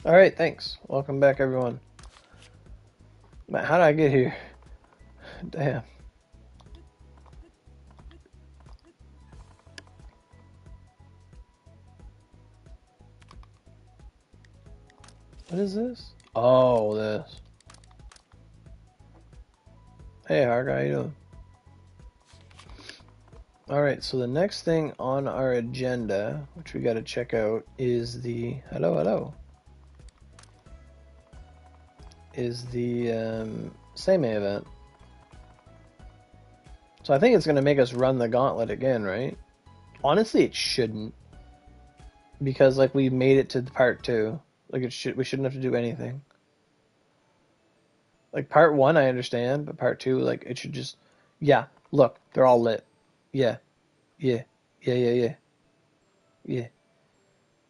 Alright, thanks. Welcome back, everyone. Man, how did I get here? Damn. What is this? Oh, this. Hey, Hark, how you doing? Alright, so the next thing on our agenda, which we gotta check out, is the... Hello. Is the Seimei event. So I think it's gonna make us run the gauntlet again, right? Honestly, it shouldn't. Because, like, we made it to part 2. Like, we shouldn't have to do anything. Like, part 1, I understand, but part 2, like, it should just... Yeah, look, they're all lit. Yeah.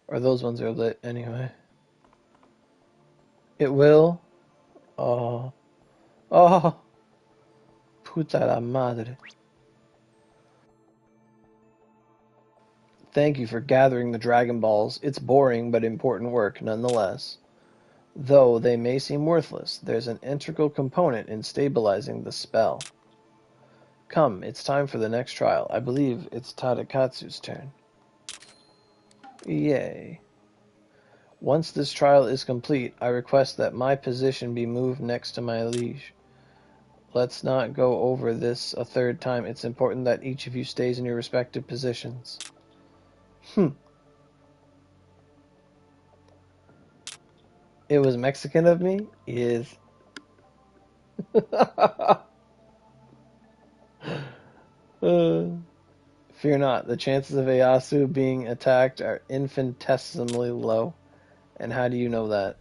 Or those ones are lit anyway. It will. Oh. Puta la madre. Thank you for gathering the Dragon Balls. It's boring but important work nonetheless. Though they may seem worthless, there's an integral component in stabilizing the spell. Come, it's time for the next trial. I believe it's Tadakatsu's turn. Yay. Once this trial is complete, I request that my position be moved next to my liege. Let's not go over this a third time. It's important that each of you stays in your respective positions. It was Mexican of me? Yes. Fear not, the chances of Ieyasu being attacked are infinitesimally low. And how do you know that?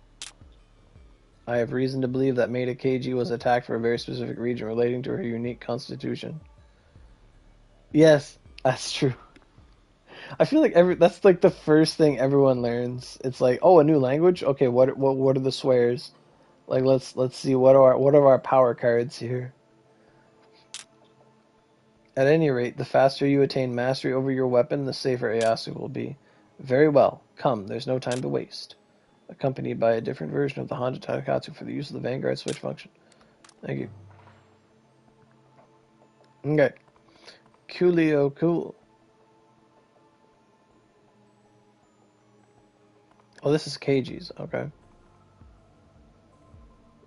I have reason to believe that Maida Keiji was attacked for a very specific region relating to her unique constitution. Yes, that's true. I feel like that's like the first thing everyone learns. It's like, oh, a new language? Okay, what are the swears? Like, let's see what are our power cards here. At any rate, the faster you attain mastery over your weapon, the safer Ieyasu will be. Very well. Come, there's no time to waste. Accompanied by a different version of the Honda Tadakatsu for the use of the Vanguard switch function. Thank you. Okay. Coolio cool. Oh, this is Keiji's. Okay.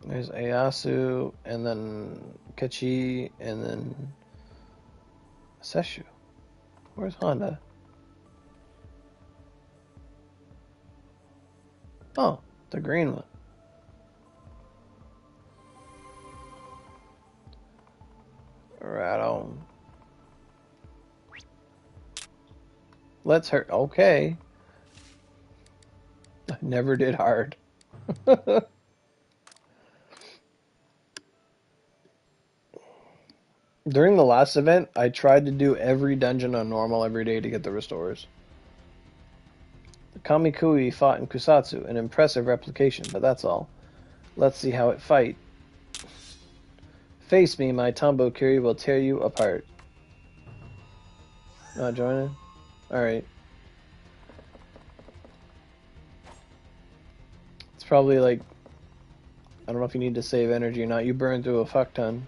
There's Ieyasu, and then Kachi, and then Seshu. Where's Honda? Oh, the green one. Right on. Let's hurt. Okay. I never did hard. During the last event, I tried to do every dungeon on normal every day to get the restores. The Kamikui fought in Kusatsu, an impressive replication, but that's all. Let's see how it fight. Face me, my Tombo Kiri will tear you apart. Not joining? Alright. It's probably like... I don't know if you need to save energy or not. You burn through a fuck ton.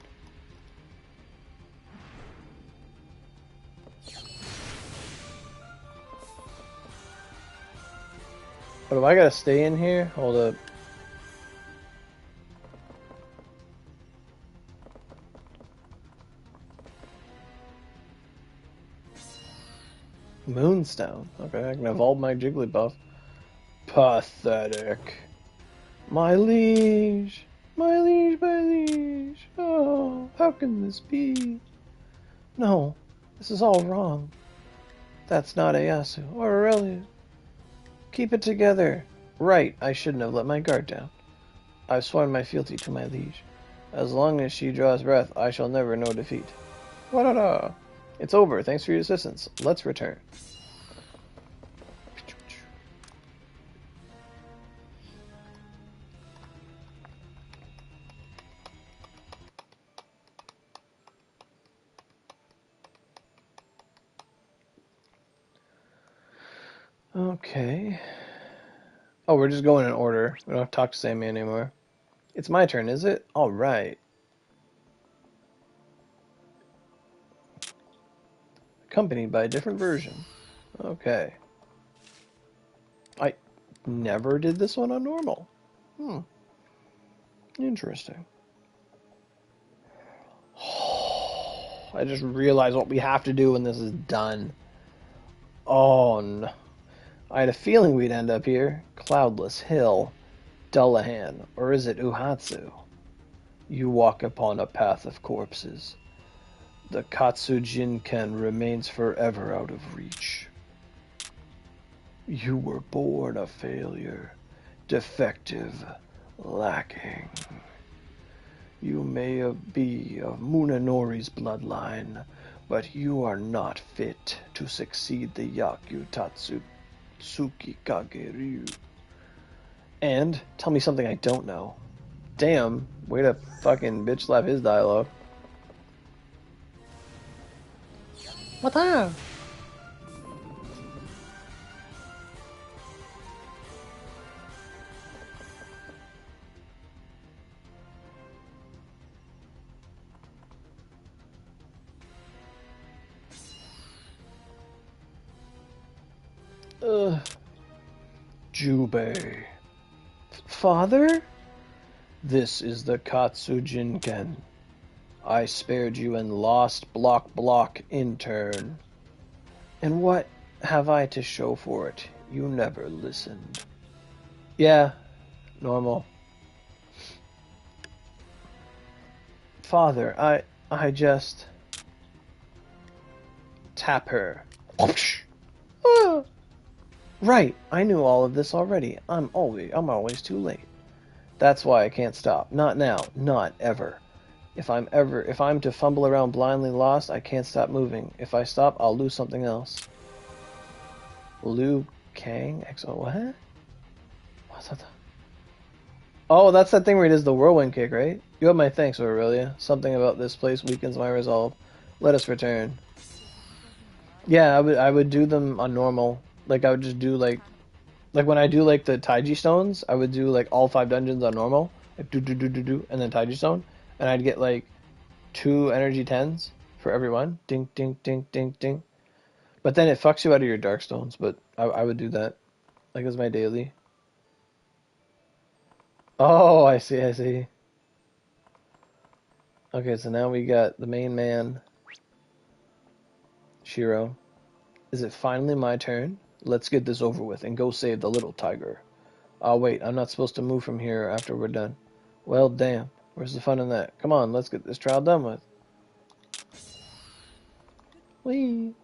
But if I gotta stay in here, hold up. Moonstone. Okay, I can evolve my Jigglypuff. Pathetic. My liege. My liege, my liege. Oh, how can this be? No, this is all wrong. That's not Ieyasu or Aurelia. Keep it together. Right, I shouldn't have let my guard down. I've sworn my fealty to my liege. As long as she draws breath, I shall never know defeat. Wa-da-da! It's over. Thanks for your assistance. Let's return. Okay. Oh, we're just going in order. We don't have to talk to Seimei anymore. It's my turn, is it? Alright. Accompanied by a different version. Okay. I never did this one on normal. Interesting. I just realized what we have to do when this is done. Oh, no. I had a feeling we'd end up here. Cloudless Hill. Dullahan. Or is it Uhatsu? You walk upon a path of corpses. The Katsujinken remains forever out of reach. You were born a failure. Defective. Lacking. You may be of Munenori's bloodline, but you are not fit to succeed the Yaku Tatsuki Kageryu. And tell me something I don't know. Damn, way to fucking bitch slap his dialogue. What the? Jubei. Father? This is the Katsujinken. I spared you and lost block in turn. And what have I to show for it? You never listened. Yeah, normal. Father, I just... Tap her. Ah. Right, I knew all of this already. I'm always too late. That's why I can't stop. Not now. Not ever. If I'm to fumble around blindly lost, I can't stop moving. If I stop, I'll lose something else. Liu Kang? What? What's that? Oh, that's that thing where he does the whirlwind kick, right? You have my thanks, Aurelia. Something about this place weakens my resolve. Let us return. Yeah, I would do them on normal. Like, I would just do, like when I do, like, the Taiji stones, I would do, like, all 5 dungeons on normal. Like, do, and then Taiji stone. And I'd get, like, 2 energy 10s for every one. Ding, ding, ding, ding, ding. But then it fucks you out of your dark stones, but I would do that. Like, as my daily. Oh, I see. Okay, so now we got the main man, Shiro. Is it finally my turn? Let's get this over with and go save the little tiger. Oh, wait, I'm not supposed to move from here after we're done. Well, damn. Where's the fun in that? Come on, let's get this trial done with. Whee!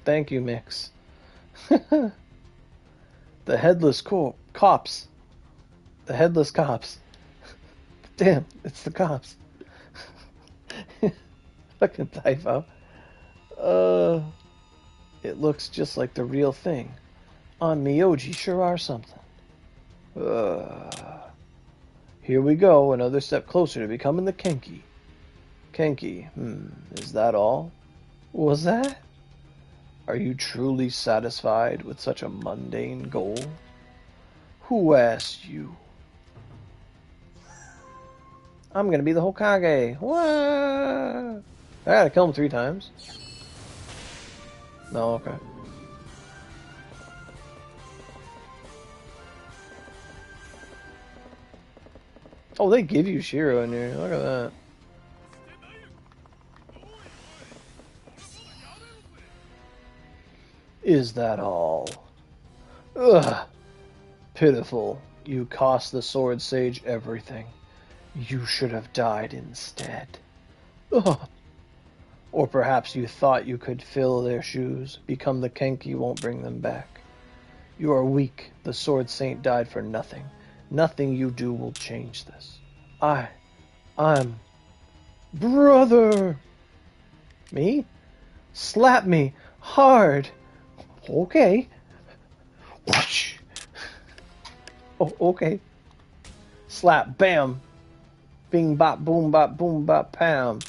Thank you, Mix. The headless cops. The headless cops. Damn, it's the cops. Fucking typo. It looks just like the real thing. On Miyoji sure are something. Here we go, another step closer to becoming the Kenki. Kenki, is that all? What was that? Are you truly satisfied with such a mundane goal? Who asked you? I'm gonna be the Hokage. What? I gotta kill him 3 times. No, okay. Oh, they give you Shiro in here. Look at that. Is that all? Ugh. Pitiful. You cost the Sword Sage everything. You should have died instead. Ugh. Or perhaps you thought you could fill their shoes, become the Kenki won't bring them back. You are weak. The Sword Saint died for nothing. Nothing you do will change this. I'm... Brother! Me? Slap me! Hard! Okay. Whoosh. Oh, okay. Slap, bam! Bing bop, boom bop, boom bop, pam.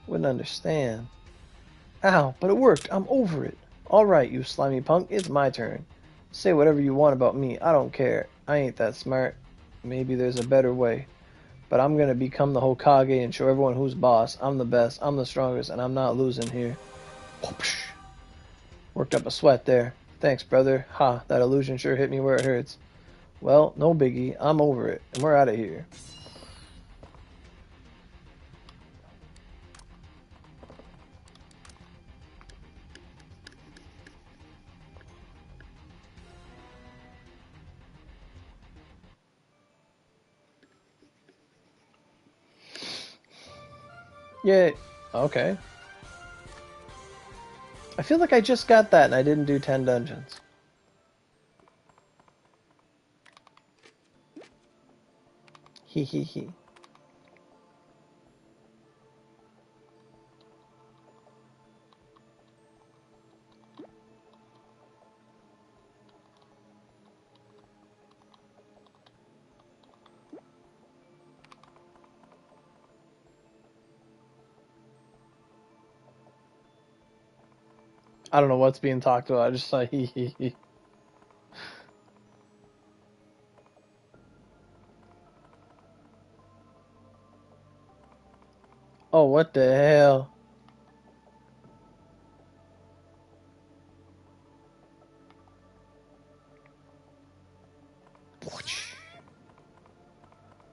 Wouldn't understand. Ow, but it worked. I'm over it. Alright, you slimy punk, it's my turn. Say whatever you want about me. I don't care. I ain't that smart. Maybe there's a better way. But I'm gonna become the Hokage and show everyone who's boss. I'm the best, I'm the strongest, and I'm not losing here. Whoosh. Worked up a sweat there. Thanks, brother. Ha, that illusion sure hit me where it hurts. Well, no biggie. I'm over it, and we're out of here. Yay. Okay. I feel like I just got that and I didn't do 10 dungeons. Hee hee hee. I don't know what's being talked about. I just saw hee hee hee. Oh, what the hell?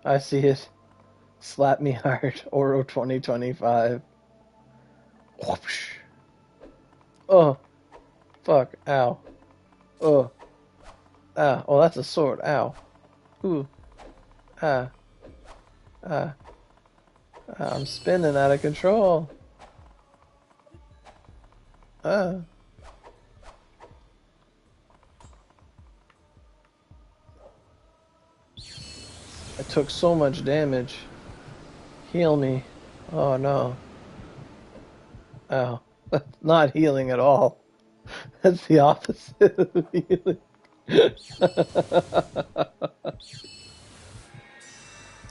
I see it. Slap me hard. Oro 2025. Whoosh. Oh, fuck. Ow. Oh. Ah. Oh, that's a sword. Ow. Ooh. Ah. Ah. Ah. I'm spinning out of control. Ah. I took so much damage. Heal me. Oh no. Ow. That's not healing at all. That's the opposite of healing.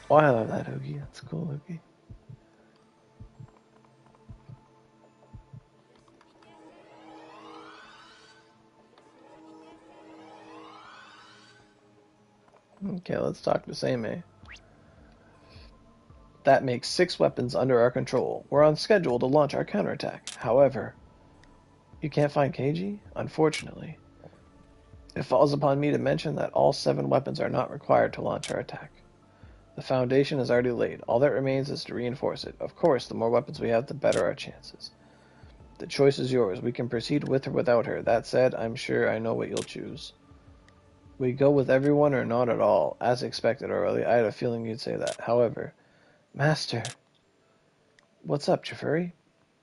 Oh, I love that Oogie. That's cool, Oogie. Okay, let's talk to Seimei. That makes 6 weapons under our control. We're on schedule to launch our counterattack. However, you can't find Keiji? Unfortunately. It falls upon me to mention that all 7 weapons are not required to launch our attack. The foundation is already laid. All that remains is to reinforce it. Of course, the more weapons we have, the better our chances. The choice is yours. We can proceed with or without her. That said, I'm sure I know what you'll choose. We go with everyone or not at all. As expected, Aurelie. I had a feeling you'd say that. However... Master! What's up, Jafuri?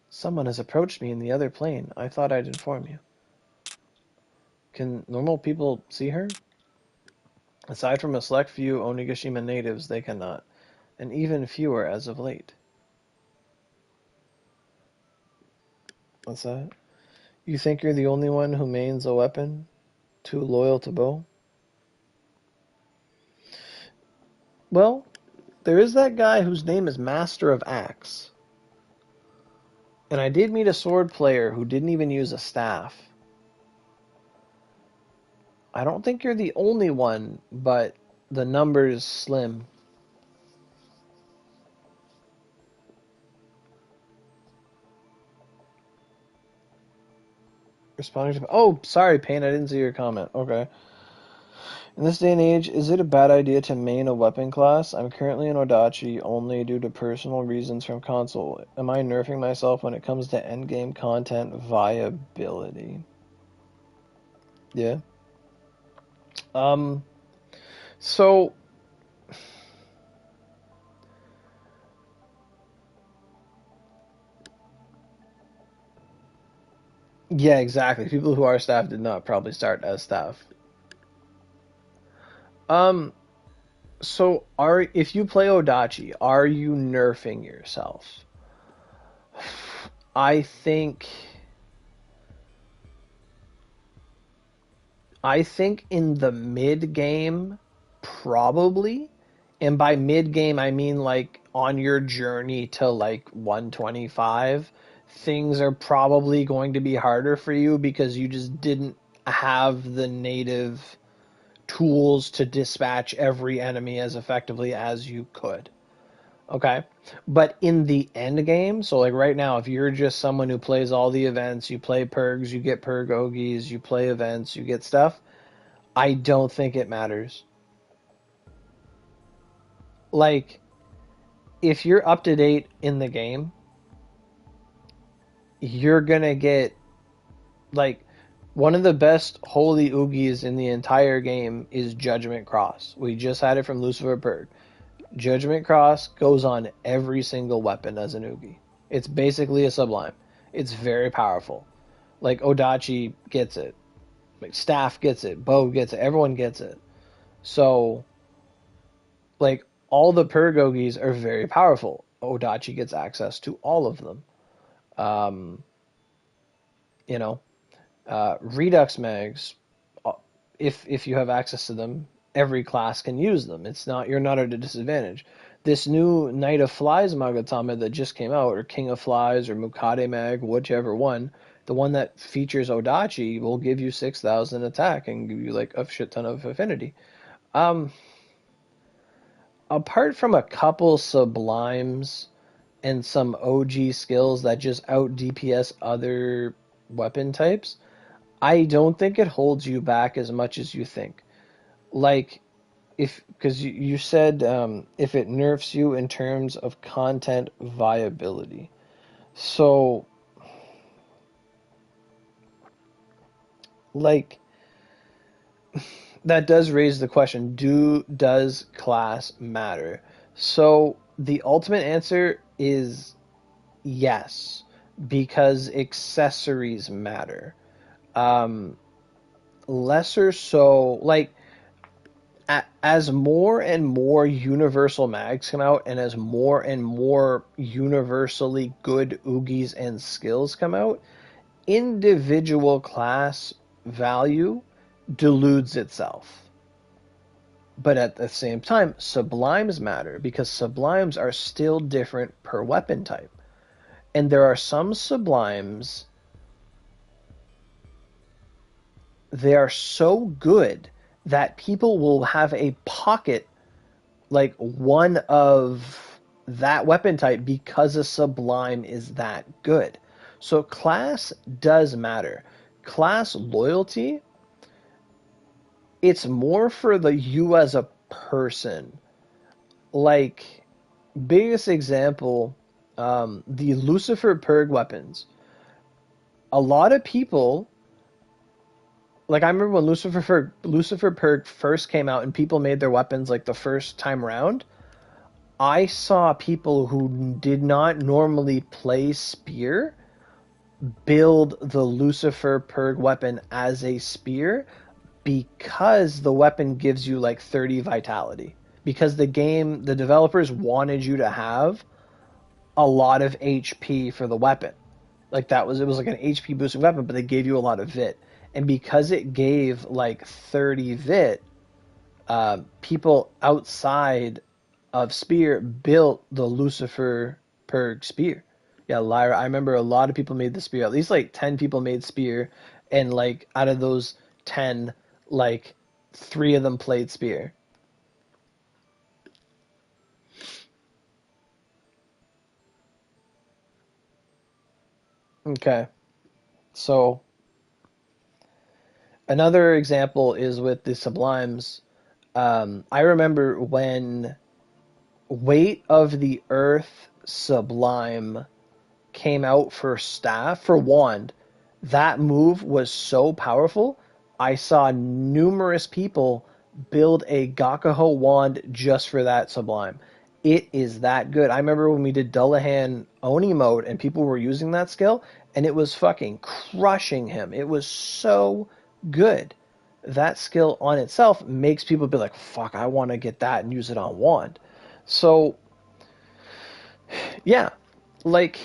Someone has approached me in the other plane. I thought I'd inform you. Can normal people see her? Aside from a select few Onigashima natives, they cannot. And even fewer as of late. What's that? You think you're the only one who mains a weapon? Too loyal to bow? Well, there is that guy whose name is Master of Axe. And I did meet a sword player who didn't even use a staff. I don't think you're the only one, but the number is slim. Responding to... Oh, sorry, Payne, I didn't see your comment. Okay. In this day and age, is it a bad idea to main a weapon class? I'm currently in Odachi only due to personal reasons from console. Am I nerfing myself when it comes to endgame content viability? Yeah. So Yeah, exactly. People who are staff did not probably start as staff. Um, so are if you play Odachi, are you nerfing yourself? I think I think in the mid game, probably. And by mid game, I mean like on your journey to like 125, things are probably going to be harder for you because you just didn't have the native tools to dispatch every enemy as effectively as you could. Okay. But in the end game, so like right now, if you're just someone who plays all the events, you play Purgs, you get Purg Ogies, you play events, you get stuff, I don't think it matters. Like, if you're up to date in the game, you're gonna get like one of the best holy oogies in the entire game is Judgment Cross. We just had it from Lucifer Purg. Judgment Cross goes on every single weapon as an oogie. It's basically a sublime. It's very powerful. Like Odachi gets it. Like Staff gets it. Bow gets it. Everyone gets it. So like all the Purgogis are very powerful. Odachi gets access to all of them. Um, you know, Redux mags, if you have access to them, every class can use them. It's not you're not at a disadvantage. This new Knight of Flies Magatama that just came out, or King of Flies, or Mukade mag, whichever one, the one that features Odachi will give you 6,000 attack and give you like a shit ton of affinity. Um, Apart from a couple sublimes and some OG skills that just out DPS other weapon types, I don't think it holds you back as much as you think. Like, if, because you said if it nerfs you in terms of content viability. So, like, that does raise the question, does class matter? So, the ultimate answer is yes, because accessories matter. Um, Lesser so, like, as more and more universal mags come out, and as more and more universally good oogies and skills come out, individual class value deludes itself. But at the same time, sublimes matter because sublimes are still different per weapon type. And there are some sublimes, they are so good that people will have a pocket like one of that weapon type because a sublime is that good. So class does matter. Class loyalty, it's more for the you as a person. Like biggest example, the Lucifer Purg weapons. A lot of people, like I remember when Lucifer Purg first came out and people made their weapons like the first time around. I saw people who did not normally play spear build the Lucifer Purg weapon as a spear because the weapon gives you like 30 vitality. Because the developers wanted you to have a lot of HP for the weapon. Like it was like an HP boosting weapon, but they gave you a lot of vit. And because it gave like 30 vit, people outside of Spear built the Lucifer Purg Spear. Yeah, Lyra. I remember a lot of people made the Spear. At least like 10 people made Spear, and like out of those 10, like 3 of them played Spear. Okay, so another example is with the Sublimes. I remember when Weight of the Earth Sublime came out for staff for wand, that move was so powerful. I saw numerous people build a Gakuho wand just for that sublime. It is that good. I remember when we did Dullahan Oni mode and people were using that skill, and it was fucking crushing him. It was so good. That skill on itself makes people be like, fuck, I want to get that and use it on wand. So, yeah, like,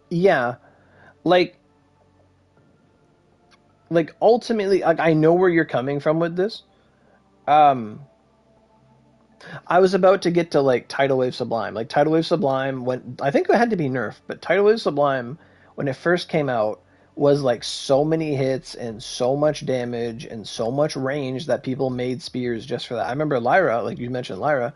yeah, like, ultimately, like, I know where you're coming from with this. Um, I was about to get to like Tidal Wave Sublime. Like Tidal Wave Sublime, when I think it had to be nerfed, but Tidal Wave Sublime, when it first came out, was like so many hits and so much damage and so much range that people made spears just for that. I remember Lyra, like you mentioned Lyra,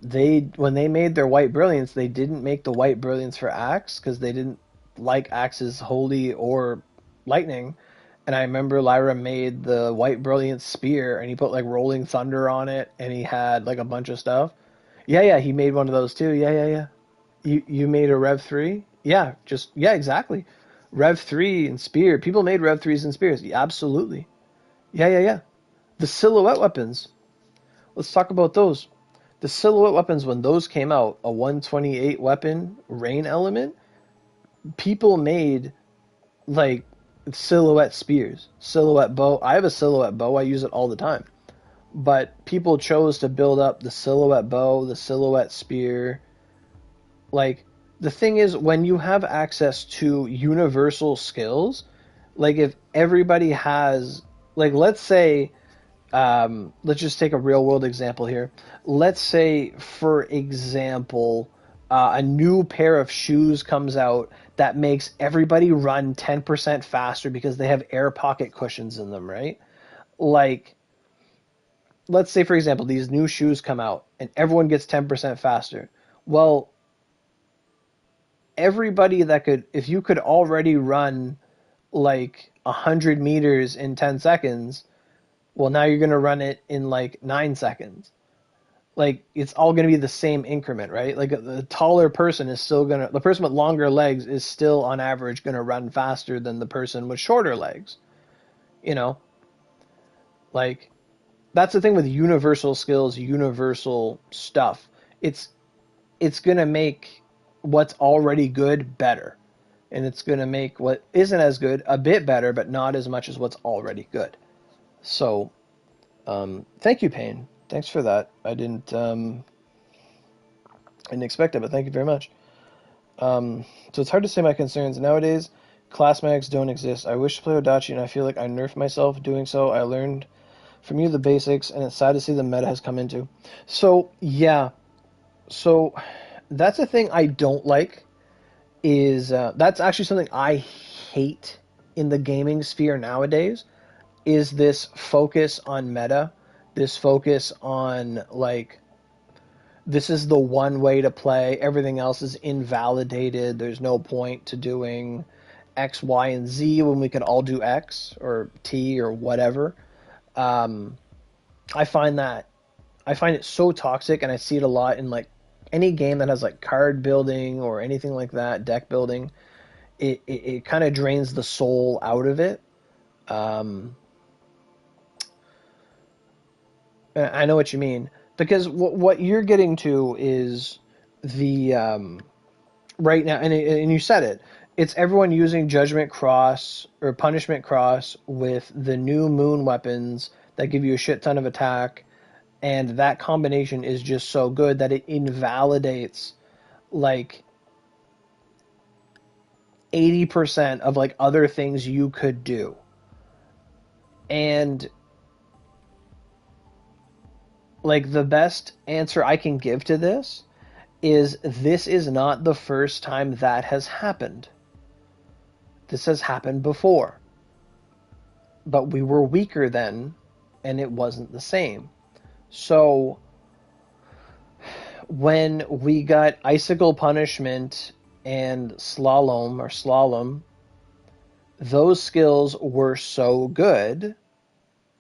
they when they made their White Brilliance, they didn't make the White Brilliance for Axe because they didn't like Axe's Holy or Lightning. And I remember Lyra made the White Brilliance spear, and he put like Rolling Thunder on it, and he had like a bunch of stuff. Yeah, yeah, he made one of those too. Yeah, yeah, yeah. You made a Rev 3? Yeah, just yeah, exactly. Rev 3 and spear. People made Rev 3s and spears. Yeah, absolutely. Yeah, yeah, yeah. The silhouette weapons. Let's talk about those. The silhouette weapons, when those came out, a 128 weapon rain element, people made like silhouette spears, silhouette bow. I have a silhouette bow. I use it all the time. But people chose to build up the silhouette bow, the silhouette spear. Like, the thing is, when you have access to universal skills, like if everybody has, like, let's say, let's just take a real world example here. Let's say, for example, a new pair of shoes comes out that makes everybody run 10% faster because they have air pocket cushions in them, right? Like, let's say, for example, these new shoes come out and everyone gets 10% faster. Well, everybody that could, if you could already run like 100 meters in 10 seconds, well, now you're going to run it in like 9 seconds. Like, it's all going to be the same increment, right? Like, the taller person is still going to, the person with longer legs is still on average going to run faster than the person with shorter legs. You know, like, that's the thing with universal skills, universal stuff. It's it's going to make what's already good better, and it's going to make what isn't as good a bit better, but not as much as what's already good. So, thank you, Payne. Thanks for that. I didn't expect it, but thank you very much. So it's hard to say my concerns nowadays. Class mags don't exist. I wish to play Odachi, and I feel like I nerfed myself doing so. I learned from you the basics, and it's sad to see the meta has come into. So yeah, so that's a thing I don't like. Is that's actually something I hate in the gaming sphere nowadays. Is this focus on meta? This focus on like this is the one way to play. Everything else is invalidated. There's no point to doing X, Y, and Z when we can all do X or T or whatever. Um, I find that I find it so toxic, and I see it a lot in like any game that has like card building or anything like that, deck building. It kind of drains the soul out of it. Um, I know what you mean because what you're getting to is the right now, and you said it. It's everyone using Judgment Cross or Punishment Cross with the new Moon weapons that give you a shit ton of attack, and that combination is just so good that it invalidates like 80% of like other things you could do. And like the best answer I can give to this is not the first time that has happened. This has happened before. But we were weaker then, and it wasn't the same. So when we got Icicle Punishment and Slalom, those skills were so good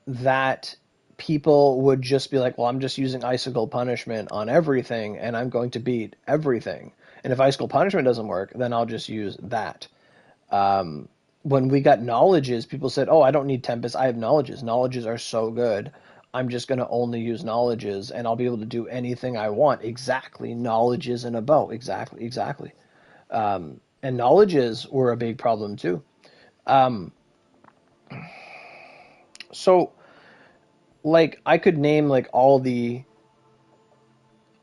that people would just be like, well, I'm just using Icicle Punishment on everything, and I'm going to beat everything. And if Icicle Punishment doesn't work, then I'll just use that. When we got Knowledges, people said, oh, I don't need Tempest, I have Knowledges. Knowledges are so good. I'm just going to only use knowledges and I'll be able to do anything I want. Exactly. Knowledges and a bow. Exactly. Exactly. And knowledges were a big problem too. Um, so like I could name like all the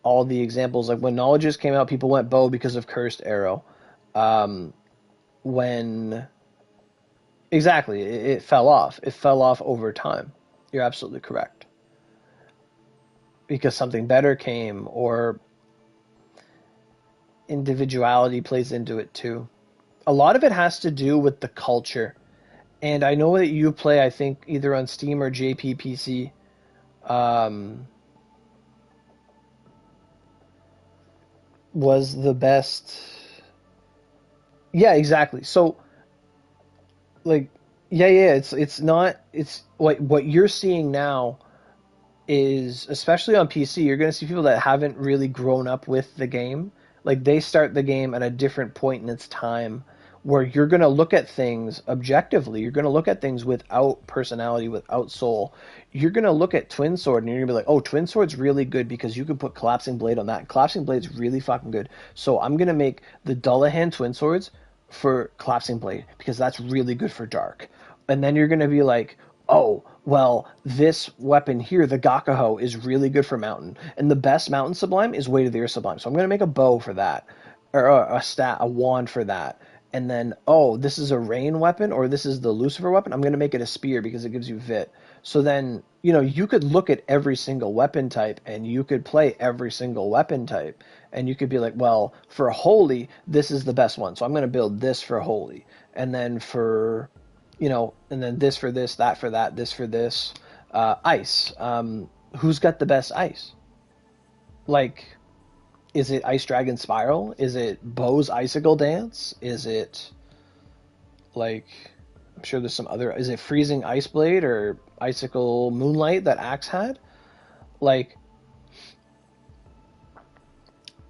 examples. Like when knowledges came out, people went bow because of cursed arrow. Um, when exactly it fell off. It fell off over time. You're absolutely correct. Because something better came, or individuality plays into it too. A lot of it has to do with the culture. And I know that you play, I think, either on Steam or JPPC. Um, was the best. Yeah, exactly. So, like, yeah. It's not. It's what you're seeing now is, especially on PC, you're going to see people that haven't really grown up with the game. Like they start the game at a different point in its time where you're going to look at things objectively. You're going to look at things without personality, without soul. You're going to look at Twin Sword and you're going to be like, oh, Twin Sword's really good because you can put Collapsing Blade on that. Collapsing Blade's really fucking good. So I'm going to make the Dullahan Twin Swords for Collapsing Blade because that's really good for Dark. And then you're going to be like, oh, well, this weapon here, the Gakaho, is really good for Mountain. And the best Mountain Sublime is Weight of the Earth Sublime. So I'm going to make a bow for that, or a wand for that. And then, oh, this is a rain weapon, or this is the Lucifer weapon. I'm going to make it a spear because it gives you Vit. So then, you could look at every single weapon type, and you could play every single weapon type. And you could be like, well, for Holy, this is the best one. So I'm going to build this for Holy. And then and then this for this, that for that, this for this. Ice. Who's got the best ice? Like, is it Ice Dragon Spiral? Is it Bo's Icicle Dance? Is it, like, I'm sure there's some other. Is it Freezing Ice Blade or Icicle Moonlight that Axe had? Like,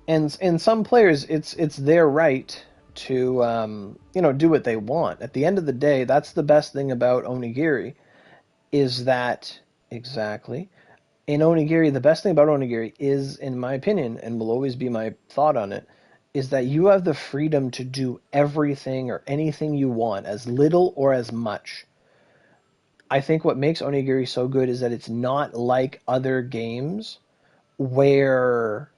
and some players, it's their right to do what they want. At the end of the day, that's the best thing about Onigiri is that exactly in Onigiri, the best thing about Onigiri is, in my opinion, and will always be my thought on it, is that you have the freedom to do everything or anything you want, as little or as much. I think what makes Onigiri so good is that it's not like other games where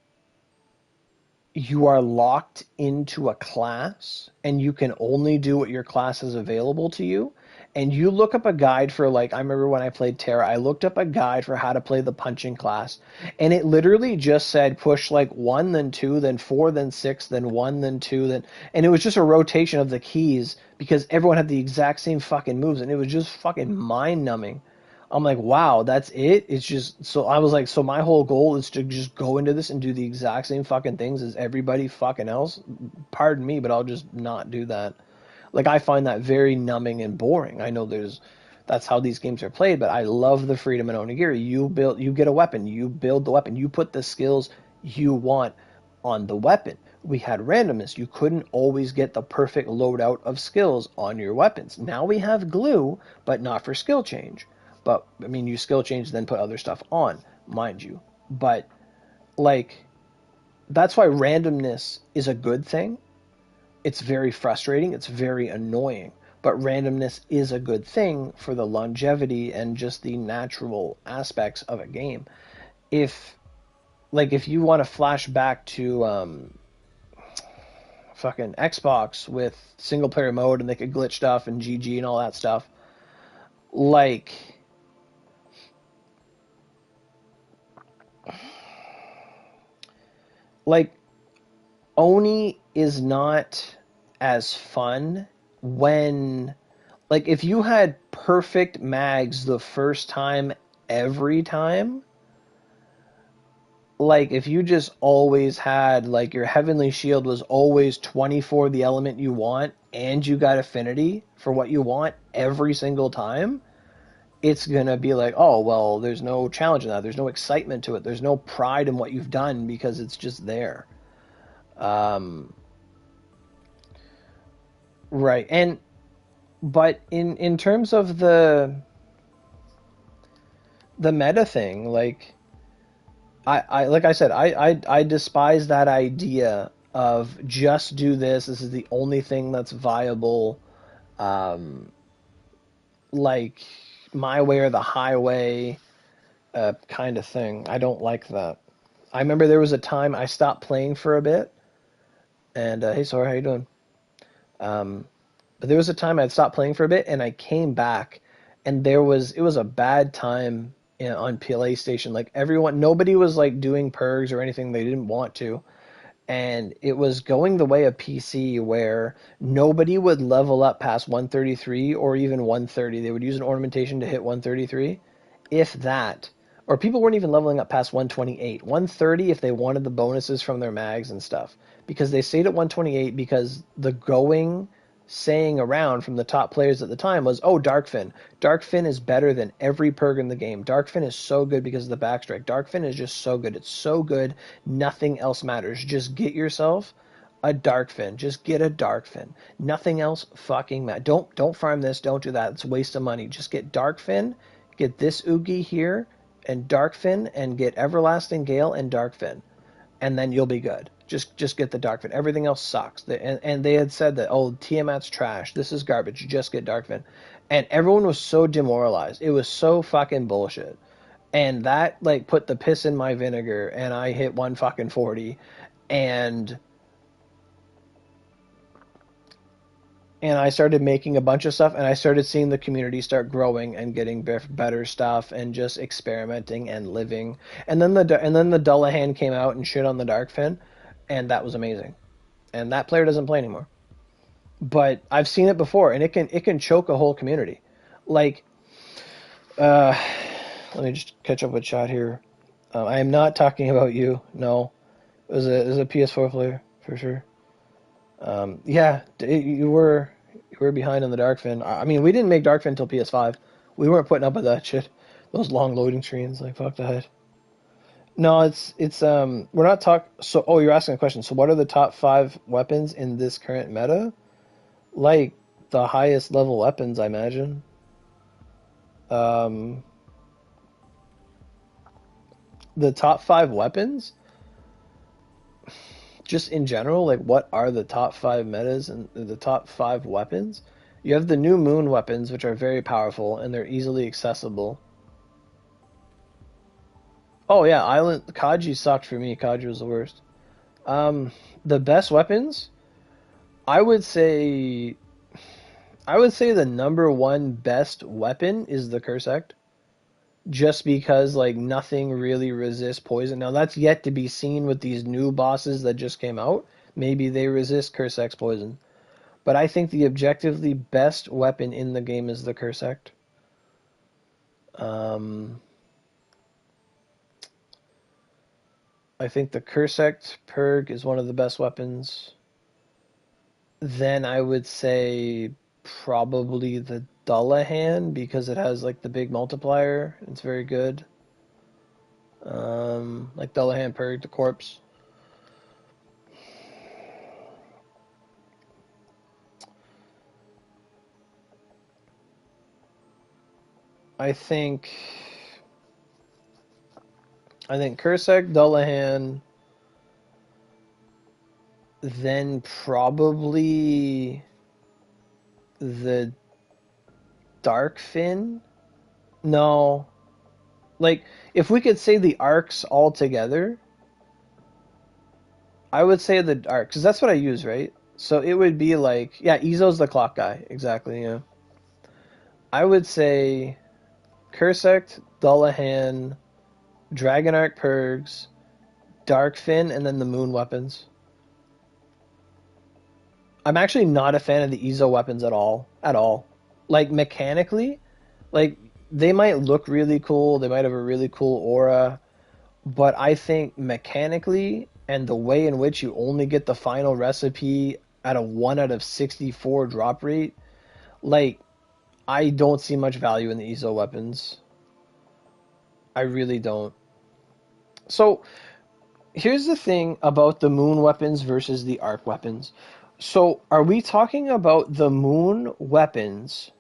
you are locked into a class and you can only do what your class is available to you. And you look up a guide for, like, I remember when I played Terra, I looked up a guide for how to play the punching class, and it literally just said push like 1, then 2, then 4, then 6, then 1, then 2, and it was just a rotation of the keys because everyone had the exact same fucking moves, and it was just fucking mind numbing. I'm like, wow, that's it? It's just, so I was like, so my whole goal is to just go into this and do the exact same fucking things as everybody fucking else? Pardon me, but I'll just not do that. Like, I find that very numbing and boring. I know that's how these games are played, but I love the freedom in Onigiri. You get a weapon, you build the weapon, you put the skills you want on the weapon. We had randomness. You couldn't always get the perfect loadout of skills on your weapons. Now we have glue, but not for skill change. But, I mean, you skill change, then put other stuff on, mind you. But, like, that's why randomness is a good thing. It's very frustrating. It's very annoying. But randomness is a good thing for the longevity and just the natural aspects of a game. If you want to flash back to fucking Xbox with single player mode and they could glitch stuff and GG and all that stuff, like, like Oni is not as fun when, like, if you had perfect mags the first time every time, like, if you just always had, like, your Heavenly Shield was always 24 the element you want and you got affinity for what you want every single time, it's gonna be like, oh, well, there's no challenge in that. There's no excitement to it. There's no pride in what you've done because it's just there. Um, right. But in terms of the meta thing, like like I said, I despise that idea of just do this. This is the only thing that's viable. Um, like my way or the highway, kind of thing. I don't like that. I remember there was a time I stopped playing for a bit, and hey, Sora, how you doing? Um, but there was a time I'd stopped playing for a bit, and I came back, and it was a bad time on PlayStation. Like everyone, nobody was like doing purgs or anything they didn't want to, and it was going the way of PC where nobody would level up past 133 or even 130. They would use an ornamentation to hit 133, if that. Or people weren't even leveling up past 128. 130 if they wanted the bonuses from their mags and stuff. Because they stayed at 128 because the going saying around from the top players at the time was, oh, Darkfin. Darkfin is better than every Purg in the game. Darkfin is so good because of the backstrike. Darkfin is just so good. It's so good, nothing else matters. Just get yourself a Darkfin. Just get a Darkfin. Nothing else fucking matters. Don't farm this. Don't do that. It's a waste of money. Just get Darkfin. Get this Oogie here and Darkfin, and get Everlasting Gale and Darkfin, and then you'll be good. Just get the Darkfin. Everything else sucks. And they had said that, oh, Tiamat's trash. This is garbage. Just get Darkfin. And everyone was so demoralized. It was so fucking bullshit. And that like put the piss in my vinegar, and I hit 1 fucking 40, and I started making a bunch of stuff, and I started seeing the community start growing and getting better stuff and just experimenting and living. And then the Dullahan came out and shit on the Darkfin, and that was amazing. And that player doesn't play anymore. But I've seen it before, and it can choke a whole community. Like, uh, let me just catch up with chat here. I am not talking about you. No, it was a PS4 player for sure. Yeah, you were behind on the Darkfin. I mean, we didn't make Darkfin until PS5. We weren't putting up with that shit. Those long loading screens, like fuck that. No, it's we're not talk. So, oh, you're asking a question. So, what are the top 5 weapons in this current meta? Like the highest level weapons, I imagine. Um, the top 5 weapons, just in general, like what are the top 5 metas and the top 5 weapons? You have the new moon weapons, which are very powerful and they're easily accessible. Oh yeah, Island Kaji sucked for me. Kaji was the worst. Um, the best weapons, I would say, the number one best weapon is the Cursect, just because like nothing really resists poison. Now that's yet to be seen with these new bosses that just came out. Maybe they resist Cursect's poison. But I think the objectively best weapon in the game is the Cursect. Um, I think the Cursect Purg is one of the best weapons. Then I would say probably the Dullahan because it has like the big multiplier. It's very good. Like Dullahan Purg, the corpse. I think Cursect, Dullahan, then probably the Darkfin. No, like if we could say the arcs all together, I would say the arcs because that's what I use, right? So it would be like, yeah, Izo's the clock guy, exactly. Yeah, I would say Cursect, Dullahan, Dragon Arc Purgs, Darkfin, and then the Moon weapons. I'm actually not a fan of the Izo weapons at all. At all. Like mechanically, like they might look really cool, they might have a really cool aura, but I think mechanically and the way in which you only get the final recipe at a 1 out of 64 drop rate, like I don't see much value in the Izo weapons. I really don't. So here's the thing about the moon weapons versus the arc weapons. So are we talking about the moon weapons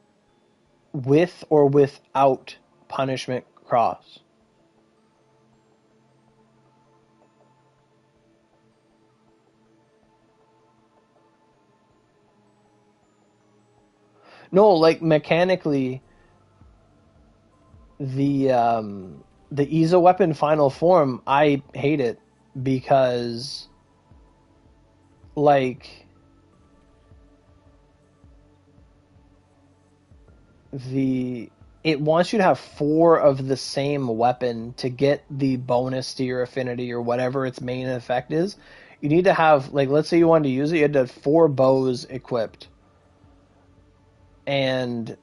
with or without punishment across. No, like mechanically, the Iza weapon final form, I hate it because like the it wants you to have four of the same weapon to get the bonus to your affinity or whatever its main effect is. You need to have, like, let's say you wanted to use it, you had to have four bows equipped. And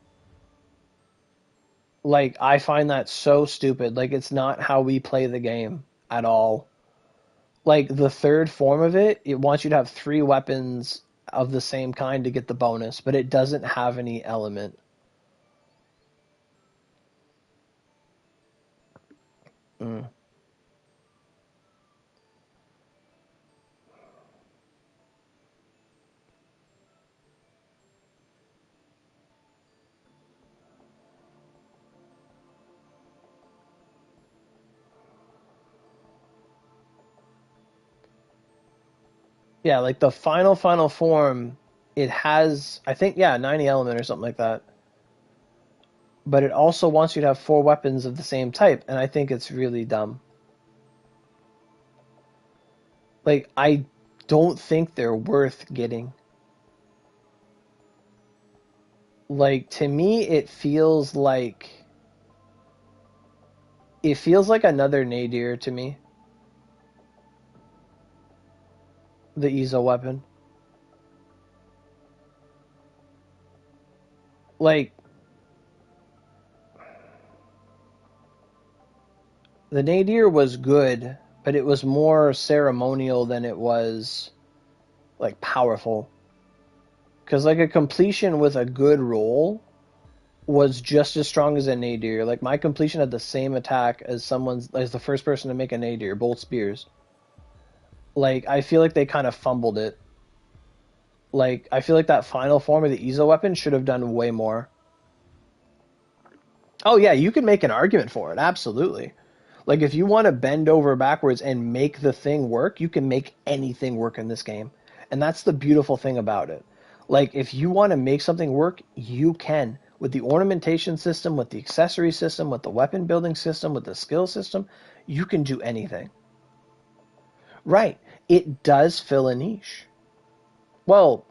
like I find that so stupid. Like it's not how we play the game at all. Like the third form of it, it wants you to have three weapons of the same kind to get the bonus, but it doesn't have any element. Mm. Yeah, like the final form, it has, I think, yeah, 90 element or something like that. But it also wants you to have four weapons of the same type, and I think it's really dumb. Like, I don't think they're worth getting. Like, to me, it feels like another nadir to me, the Izo weapon. Like, the nadir was good, but it was more ceremonial than it was, like, powerful. Because, like, a completion with a good roll was just as strong as a nadir. Like, my completion had the same attack as the first person to make a nadir, both spears. Like, I feel like they kind of fumbled it. Like, I feel like that final form of the Izo weapon should have done way more. Oh, yeah, you can make an argument for it, absolutely. Like, if you want to bend over backwards and make the thing work, you can make anything work in this game. And that's the beautiful thing about it. Like, if you want to make something work, you can. With the ornamentation system, with the accessory system, with the weapon building system, with the skill system, you can do anything. Right. It does fill a niche. Well,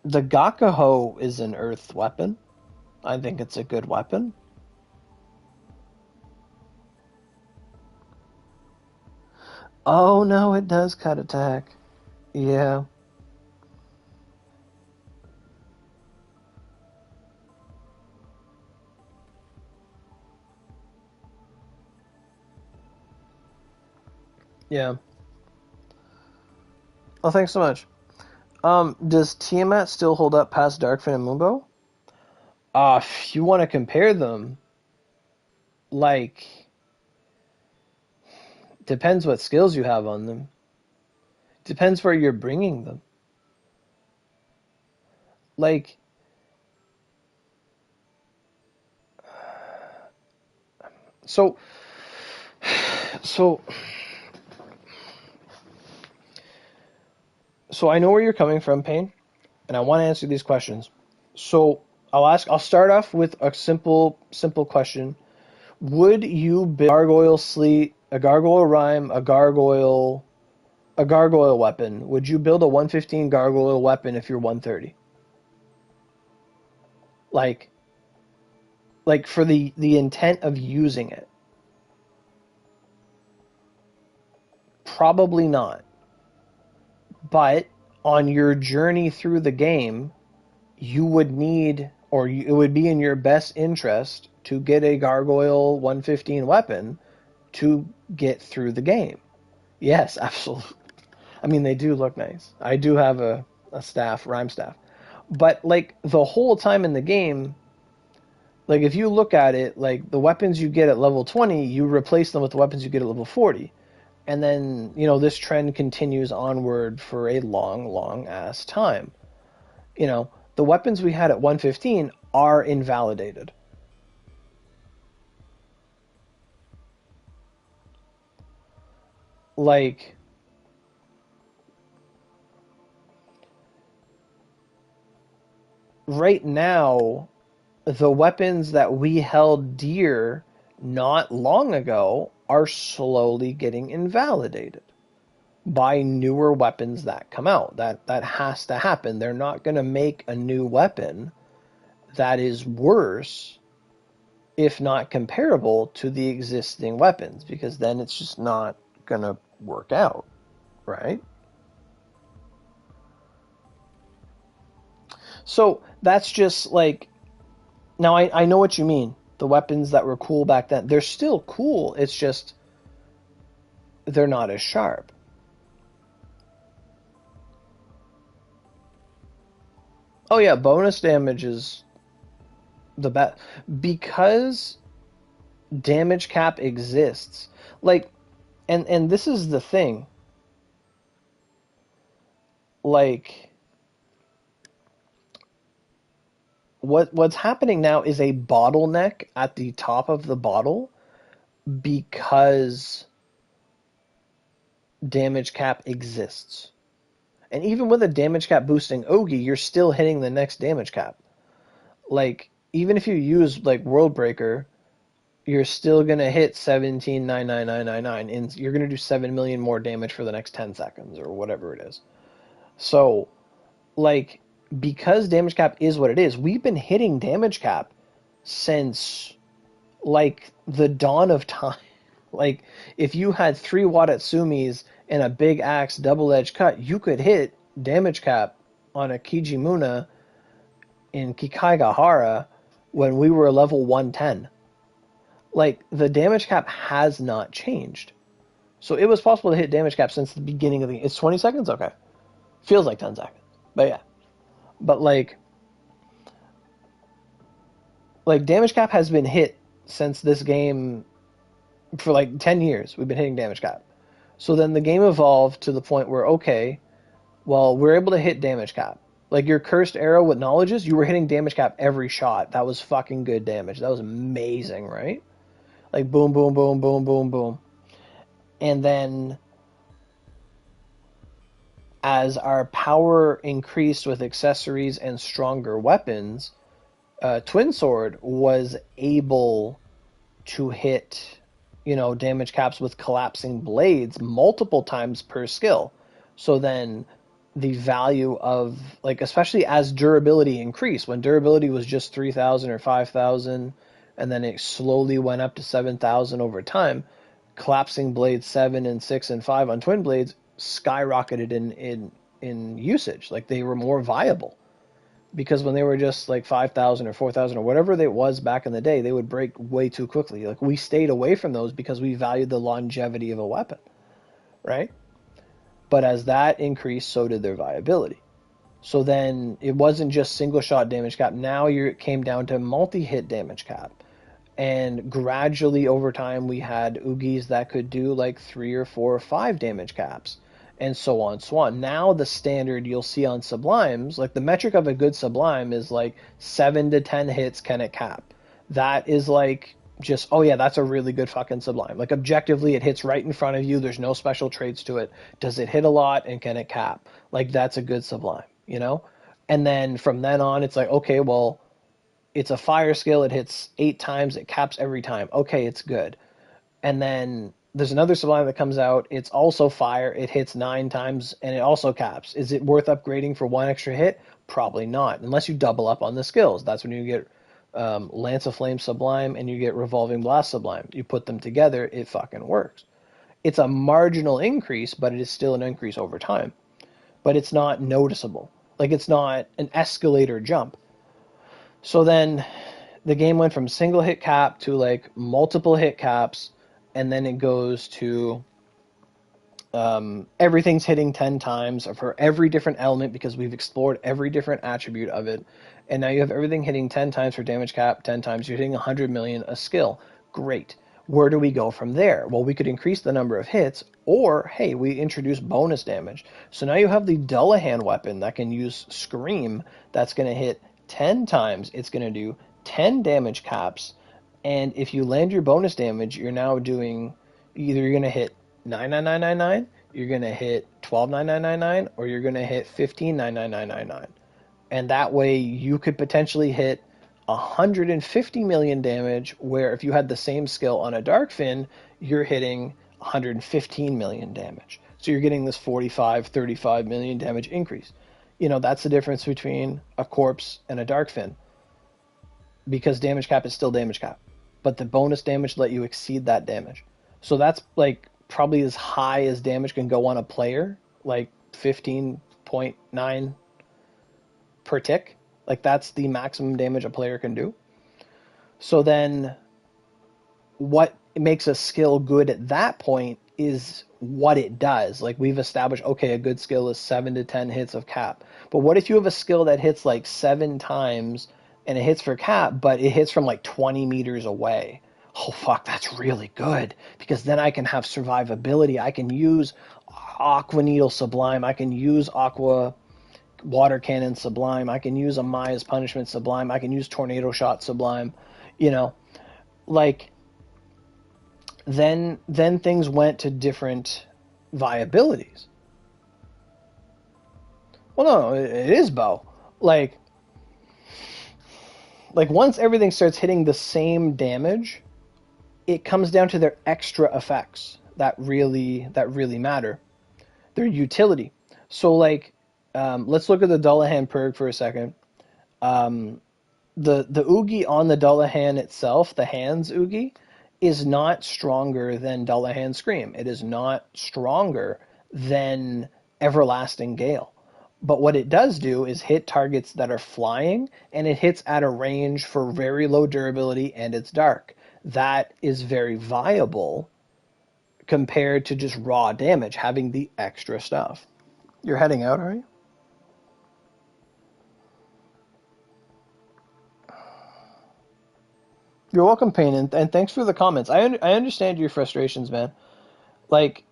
the Gakaho is an earth weapon. I think it's a good weapon. Oh, no, it does cut attack. Yeah. Yeah. Well, thanks so much. Does Tiamat still hold up past Darkfin and Moonbow? If you want to compare them, like, depends what skills you have on them. Depends where you're bringing them. Like, so, so, so I know where you're coming from, Payne, and I want to answer these questions. So I'll start off with a simple question. Would you build a gargoyle sleet, a gargoyle rhyme, a gargoyle weapon? Would you build a 115 gargoyle weapon if you're 130? Like, for the intent of using it? Probably not. But on your journey through the game, you would need, or it would be in your best interest to get a gargoyle 115 weapon to get through the game. Yes, absolutely. I mean, they do look nice. I do have a staff, rhyme staff. But, like, the whole time in the game, like, if you look at it, like, the weapons you get at level 20, you replace them with the weapons you get at level 40. And then, this trend continues onward for a long ass time. The weapons we had at 115 are invalidated. like, right now, the weapons that we held dear not long ago are slowly getting invalidated by newer weapons that come out. That has to happen. They're not going to make a new weapon that is worse, if not comparable, to the existing weapons, because then it's just not going to work out, right? So that's just like, now I know what you mean. The weapons that were cool back then, they're still cool. It's just they're not as sharp. Oh yeah, bonus damage is the best because damage cap exists. Like, and this is the thing. Like, what's happening now is a bottleneck at the top of the bottle because damage cap exists. And even with a damage cap boosting Ogi, you're still hitting the next damage cap. Like, even if you use like World Breaker, you're still gonna hit 17,99999, and you're gonna do 7 million more damage for the next 10 seconds or whatever it is. So, like, because damage cap is what it is, we've been hitting damage cap since like the dawn of time. Like, if you had 3 Watatsumis and a big axe double edge cut, you could hit damage cap on a Kijimuna in Kikaigahara when we were level 110. Like, the damage cap has not changed. So it was possible to hit damage cap since the beginning of the game. It's 20 seconds? Okay. Feels like 10 seconds. But yeah. But like damage cap has been hit since this game for like 10 years. We've been hitting damage cap. So then the game evolved to the point where, okay, well, we're able to hit damage cap. Like your cursed arrow with knowledges, you were hitting damage cap every shot. That was fucking good damage. That was amazing, right? Like boom, boom, boom, boom, boom, boom. And then as our power increased with accessories and stronger weapons, Twin Sword was able to hit, damage caps with collapsing blades multiple times per skill. So then the value of, like, especially as durability increased, when durability was just 3,000 or 5,000, and then it slowly went up to 7,000 over time, collapsing blades 7 and 6 and 5 on twin blades skyrocketed in usage. Like, they were more viable. Because when they were just like 5,000 or 4,000 or whatever it was back in the day, they would break way too quickly. Like, we stayed away from those because we valued the longevity of a weapon, right? But as that increased, so did their viability. So then it wasn't just single shot damage cap. Now it came down to multi-hit damage cap. And gradually over time, we had Oogis that could do like 3 or 4 or 5 damage caps. And so on, so on. Now the standard you'll see on Sublimes, like the metric of a good Sublime is like 7 to 10 hits can it cap. That is like just, oh yeah, that's a really good fucking Sublime. Like objectively, it hits right in front of you. There's no special traits to it. Does it hit a lot and can it cap? Like that's a good Sublime, And then from then on, it's like, okay, well, it's a fire skill. It hits 8 times. It caps every time. Okay, it's good. And then there's another Sublime that comes out. It's also fire. It hits 9 times, and it also caps. Is it worth upgrading for 1 extra hit? Probably not, unless you double up on the skills. That's when you get Lance of Flame Sublime and you get Revolving Blast Sublime. You put them together, it fucking works. It's a marginal increase, but it is still an increase over time. But it's not noticeable. Like, it's not an escalator jump. So then the game went from single hit cap to like multiple hit caps, and then it goes to everything's hitting 10 times for every different element because we've explored every different attribute of it. And now you have everything hitting 10 times for damage cap, 10 times. You're hitting 100 million a skill. Great. Where do we go from there? Well, we could increase the number of hits, or, hey, we introduce bonus damage. So now you have the Dullahan weapon that can use Scream that's going to hit 10 times. It's going to do 10 damage caps. And if you land your bonus damage, you're now doing, either you're going to hit 99999, you're going to hit 129999, or you're going to hit 159999. And that way you could potentially hit 150 million damage, where if you had the same skill on a Darkfin, you're hitting 115 million damage. So you're getting this 45, 35 million damage increase. You know, that's the difference between a corpse and a Darkfin, because damage cap is still damage cap, but the bonus damage let you exceed that damage. So that's like probably as high as damage can go on a player, like 15.9 per tick. Like that's the maximum damage a player can do. So then what makes a skill good at that point is what it does. Like we've established, okay, a good skill is 7 to 10 hits of cap. But what if you have a skill that hits like 7 times and it hits for cap, but it hits from like 20 meters away? Oh fuck, that's really good, because then I can have survivability. I can use Aqua Needle Sublime. I can use Aqua Water Cannon Sublime. I can use Amaya's Punishment Sublime. I can use Tornado Shot Sublime. You know, like then things went to different viabilities. Well, no, it is bow. Like once everything starts hitting the same damage, it comes down to their extra effects that really matter. Their utility. So like, let's look at the Dullahan Purg for a second. The Oogie on the Dullahan itself, the hands Oogie, is not stronger than Dullahan Scream. It is not stronger than Everlasting Gale. But what it does do is hit targets that are flying, and it hits at a range for very low durability, and it's dark. That is very viable compared to just raw damage, having the extra stuff. You're heading out, are you? You're welcome, Payne, and thanks for the comments. I understand your frustrations, man. Like,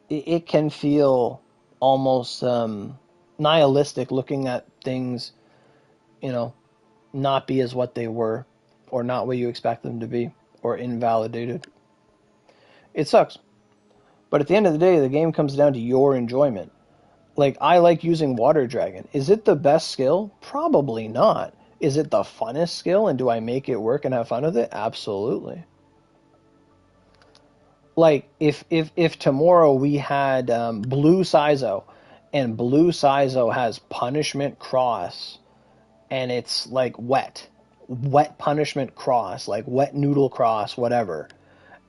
it can feel almost nihilistic looking at things, you know, not be as what they were, or not what you expect them to be, or invalidated. It sucks. But at the end of the day, the game comes down to your enjoyment. Like, I like using Water Dragon. Is it the best skill? Probably not. Is it the funnest skill, and do I make it work and have fun with it? Absolutely. Like, if tomorrow we had Blue Sizo, and Blue Sizo has Punishment Cross, and it's like wet Punishment Cross, like wet Noodle Cross, whatever,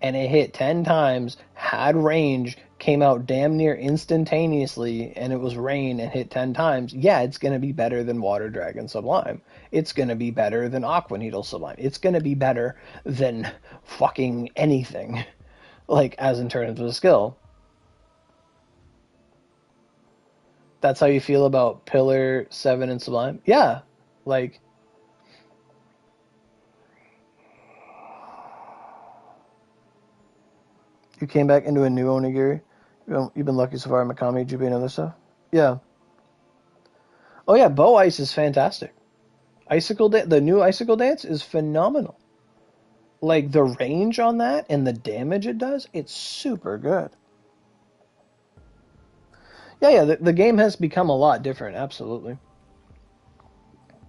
and it hit 10 times, had range, came out damn near instantaneously, and it was rain and hit 10 times, yeah, it's going to be better than Water Dragon Sublime. It's going to be better than Aqua Needle Sublime. It's going to be better than fucking anything, like, as in terms of skill. That's how you feel about Pillar, 7, and Sublime? Yeah. Like, you came back into a new Onigiri. You've been lucky so far. Makami, Jubi, and other stuff. Yeah. Oh yeah, Bow Ice is fantastic. The new Icicle Dance is phenomenal. Like the range on that and the damage it does, it's super good. Yeah. The game has become a lot different. Absolutely.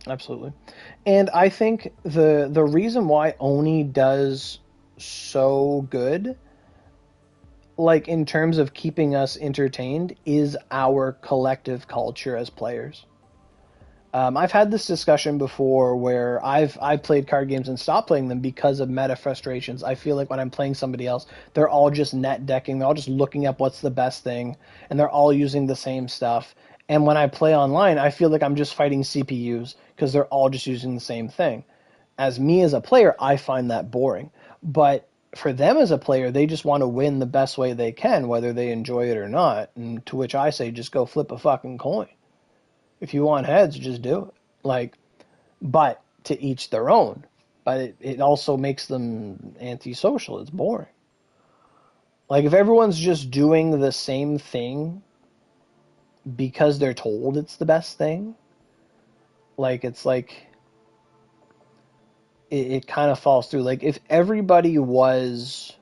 Absolutely. And I think the reason why Oni does so good, like in terms of keeping us entertained, is our collective culture as players. I've had this discussion before where I've played card games and stopped playing them because of meta frustrations. I feel like when I'm playing somebody else, they're all just net decking. They're all just looking up what's the best thing, and they're all using the same stuff. And when I play online, I feel like I'm just fighting CPUs because they're all just using the same thing. As me as a player, I find that boring. But for them as a player, they just want to win the best way they can, whether they enjoy it or not. And to which I say, just go flip a fucking coin. If you want heads, just do it. Like, but to each their own. But it also makes them antisocial. It's boring. Like, if everyone's just doing the same thing because they're told it's the best thing, like, it's like, it kind of falls through. Like, if everybody was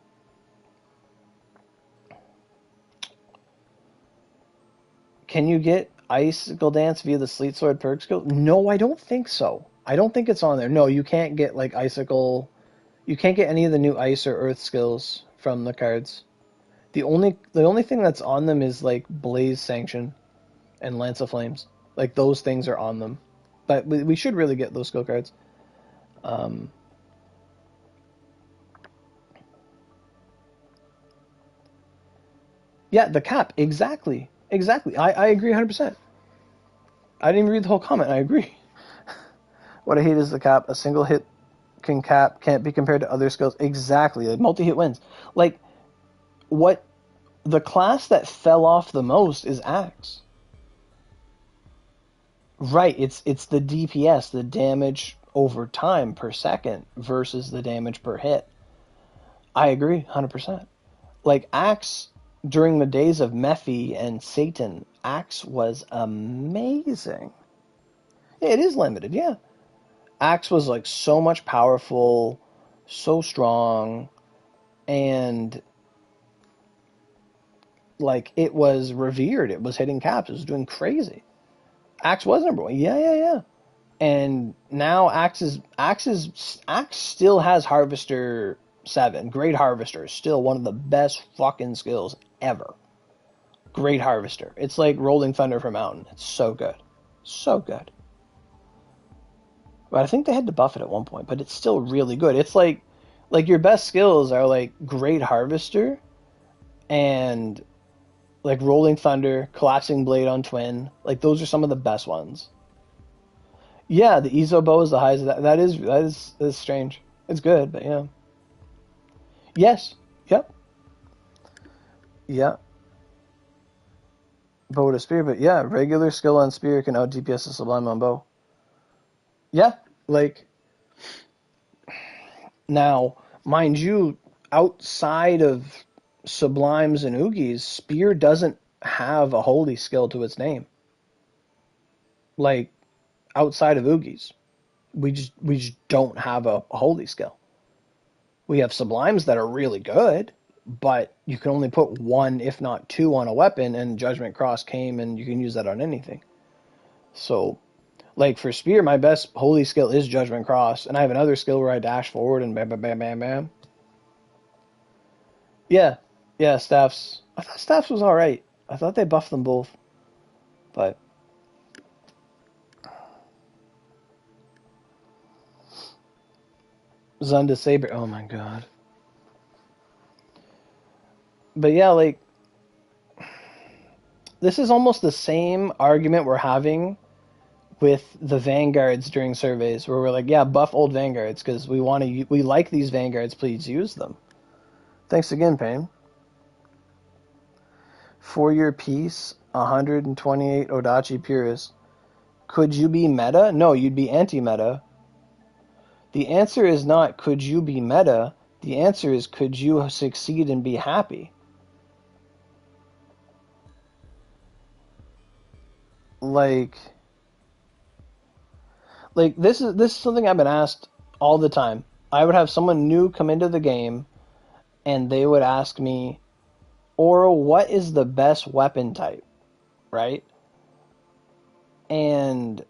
Can you get Icicle Dance via the Sleet Sword Purg skill? No, I don't think so. I don't think it's on there. No, you can't get like Icicle. You can't get any of the new Ice or Earth skills from the cards. The only thing that's on them is like Blaze Sanction and Lance of Flames. Like those things are on them. But we should really get those skill cards. Yeah, the cap. Exactly. Exactly. I agree 100%. I didn't even read the whole comment. I agree. What I hate is the cap. A single hit can cap can't be compared to other skills. Exactly. Like multi-hit wins. Like what the class that fell off the most is Axe. Right, it's the DPS, the damage over time per second versus the damage per hit. I agree 100%. Like Axe during the days of Mephi and Satan, Axe was amazing. Yeah, it is limited, yeah. Axe was like so much powerful, so strong, and like it was revered. It was hitting caps. It was doing crazy. Axe was number one. Yeah, yeah, yeah. And now Axe still has Harvester 7. Great Harvester is still one of the best fucking skills ever. Great Harvester. It's like Rolling Thunder from Mountain. It's so good. So good. But I think they had to buff it at one point, but it's still really good. It's like your best skills are like Great Harvester and like Rolling Thunder, Collapsing Blade on Twin. Like those are some of the best ones. Yeah, the Izo bow is the highest. That is strange. It's good, but yeah. Yes. Yep. Yeah. Bow to spear, but yeah, regular skill on spear can out DPS a sublime on bow. Yeah, like now, mind you, outside of sublimes and oogies, spear doesn't have a holy skill to its name. Like outside of oogies, we just don't have a holy skill. We have sublimes that are really good, but you can only put one, if not two, on a weapon, and Judgment Cross came, and you can use that on anything. So, like for spear, my best holy skill is Judgment Cross, and I have another skill where I dash forward and bam, bam, bam, bam, bam. Yeah, yeah, staffs. I thought staffs was all right. I thought they buffed them both, but Zunda Saber. Oh my god. But yeah, like this is almost the same argument we're having with the Vanguards during surveys, where we're like, yeah, buff old Vanguards because we like these Vanguards. Please use them. Thanks again, Payne. 4-year piece, 128 Odachi Purist. Could you be meta? No, you'd be anti-meta. The answer is not could you be meta. The answer is could you succeed and be happy. Like this is something I've been asked all the time. I would have someone new come into the game, and they would ask me, Oro, what is the best weapon type? Right? And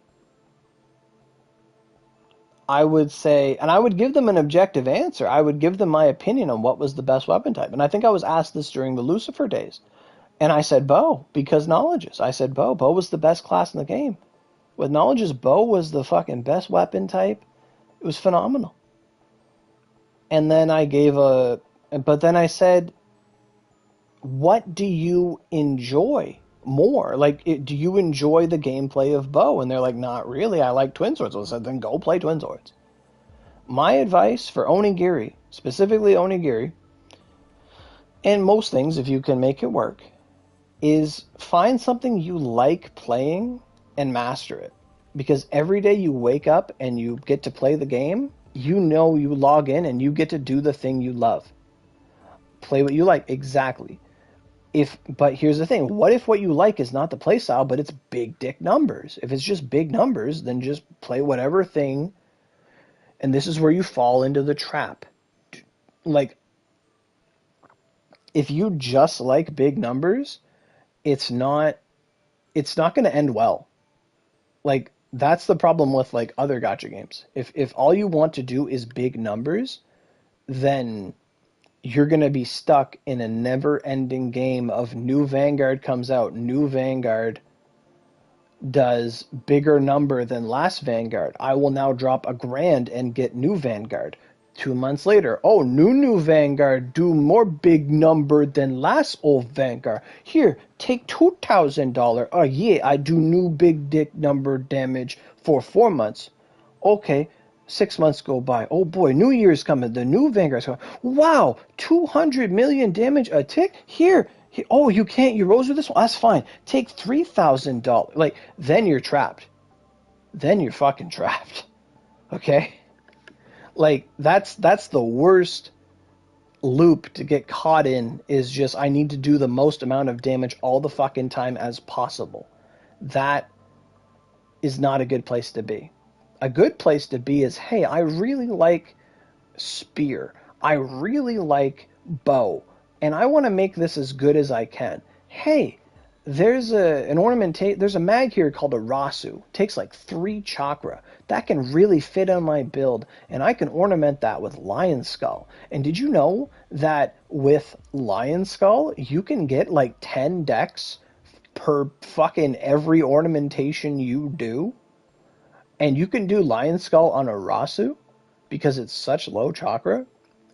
I would say, and I would give them an objective answer. I would give them my opinion on what was the best weapon type. And I think I was asked this during the Lucifer days. And I said bow, because knowledges. I said bow. Bow was the best class in the game. With knowledges, bow was the fucking best weapon type. It was phenomenal. And then but then I said, what do you enjoy more? Like, do you enjoy the gameplay of bow? And they're like, not really. I like twin swords. So I said, then go play twin swords. My advice for onigiri, specifically onigiri, and most things, if you can make it work, is find something you like playing and master it. Because every day you wake up and you get to play the game, you know you log in and you get to do the thing you love. Play what you like, exactly. But here's the thing, what if what you like is not the playstyle, but it's big dick numbers? If it's just big numbers, then just play whatever thing, and this is where you fall into the trap. Like, if you just like big numbers, it's not it's not going to end well. Like, that's the problem with like other gacha games. If all you want to do is big numbers, then you're going to be stuck in a never-ending game of new Vanguard comes out, new Vanguard does bigger number than last Vanguard. I will now drop $1,000 and get new Vanguard. 2 months later, oh, new Vanguard do more big number than last old Vanguard. Here, take $2,000. Oh yeah, I do new big dick number damage for 4 months. Okay, 6 months go by. Oh boy, New Year's coming. The new Vanguard's coming. Wow, 200 million damage a tick. Here, oh, you can't Euros with this one? That's fine. Take $3,000. Like, then you're trapped. Then you're fucking trapped. Okay? Like, that's the worst loop to get caught in, is just I need to do the most amount of damage all the fucking time as possible. That is not a good place to be. A good place to be is, hey, I really like spear. I really like bow. And I want to make this as good as I can. Hey, there's there's a mag here called a Rasu. Takes like 3 chakra. That can really fit on my build, and I can ornament that with Lion Skull. And did you know that with Lion Skull, you can get like 10 decks per fucking every ornamentation you do? And you can do Lion Skull on a Rasu because it's such low chakra.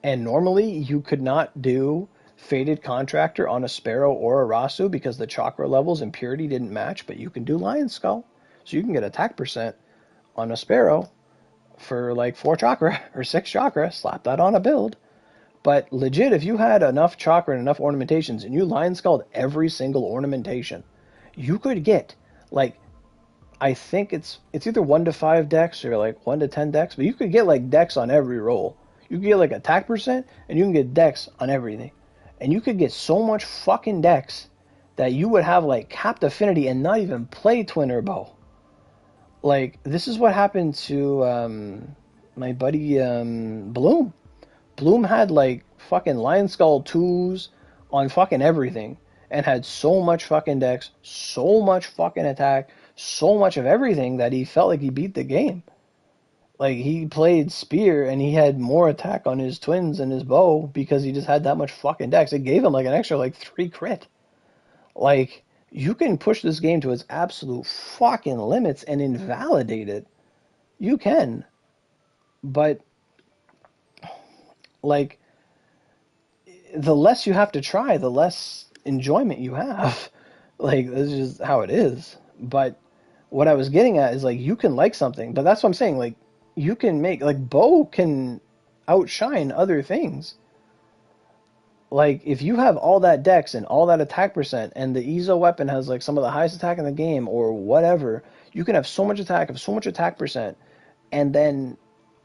And normally you could not do Fated Contractor on a Sparrow or a Rasu because the chakra levels and purity didn't match, but you can do Lion Skull. So you can get attack percent on a Sparrow for like 4 chakra or 6 chakra, slap that on a build. But legit, if you had enough chakra and enough ornamentations and you Lion Skulled every single ornamentation, you could get like, I think it's either 1 to 5 decks or like 1 to 10 decks, but you could get like decks on every roll. You could get like attack percent and you can get decks on everything. And you could get so much fucking decks that you would have like capped affinity and not even play Twinner Bow. Like, this is what happened to my buddy Bloom. Bloom had like fucking Lion Skull 2s on fucking everything and had so much fucking decks, so much fucking attack, so much of everything that he felt like he beat the game. Like, he played Spear and he had more attack on his twins and his bow because he just had that much fucking decks. It gave him like an extra like 3 crit. Like, you can push this game to its absolute fucking limits and invalidate it. You can. But, like, the less you have to try, the less enjoyment you have. Like, this is just how it is. But what I was getting at is, like, you can like something, but that's what I'm saying. Like, you can make, like, bow can outshine other things. Like, if you have all that dex and all that attack percent, and the Ezo weapon has, like, some of the highest attack in the game, or whatever, you can have so much attack, have so much attack percent, and then,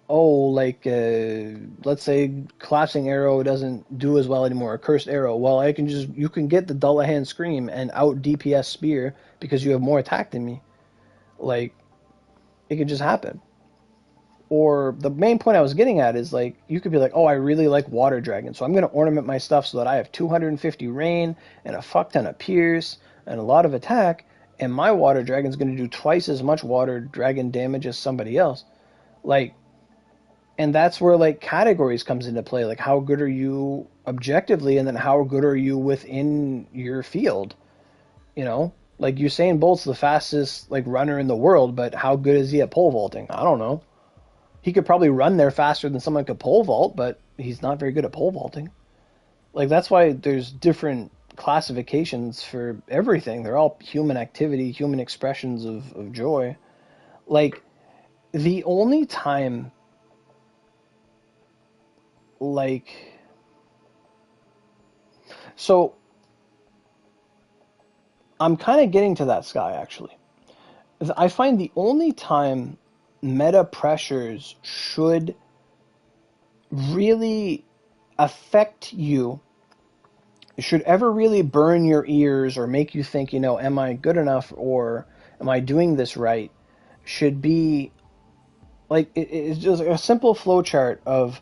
let's say collapsing arrow doesn't do as well anymore, a cursed arrow. Well, you can get the Dullahan Scream and out DPS Spear because you have more attack than me. Like, it could just happen. Or the main point I was getting at is, like, you could be like, oh, I really like Water Dragon, so I'm going to ornament my stuff so that I have 250 rain and a fuck ton of pierce and a lot of attack, and my Water Dragon's going to do twice as much Water Dragon damage as somebody else. Like, and that's where, like, categories comes into play. Like, how good are you objectively, and then how good are you within your field? You know? Like, Usain Bolt's the fastest, like, runner in the world, but how good is he at pole vaulting? I don't know. He could probably run there faster than someone could pole vault, but he's not very good at pole vaulting. Like, that's why there's different classifications for everything. They're all human activity, human expressions of joy. Like, the only time, like... So, I'm kind of getting to that, Sky, actually. I find the only time meta pressures should really affect you, should ever really burn your ears or make you think, am I good enough or am I doing this right, should be, like, it's just a simple flowchart of,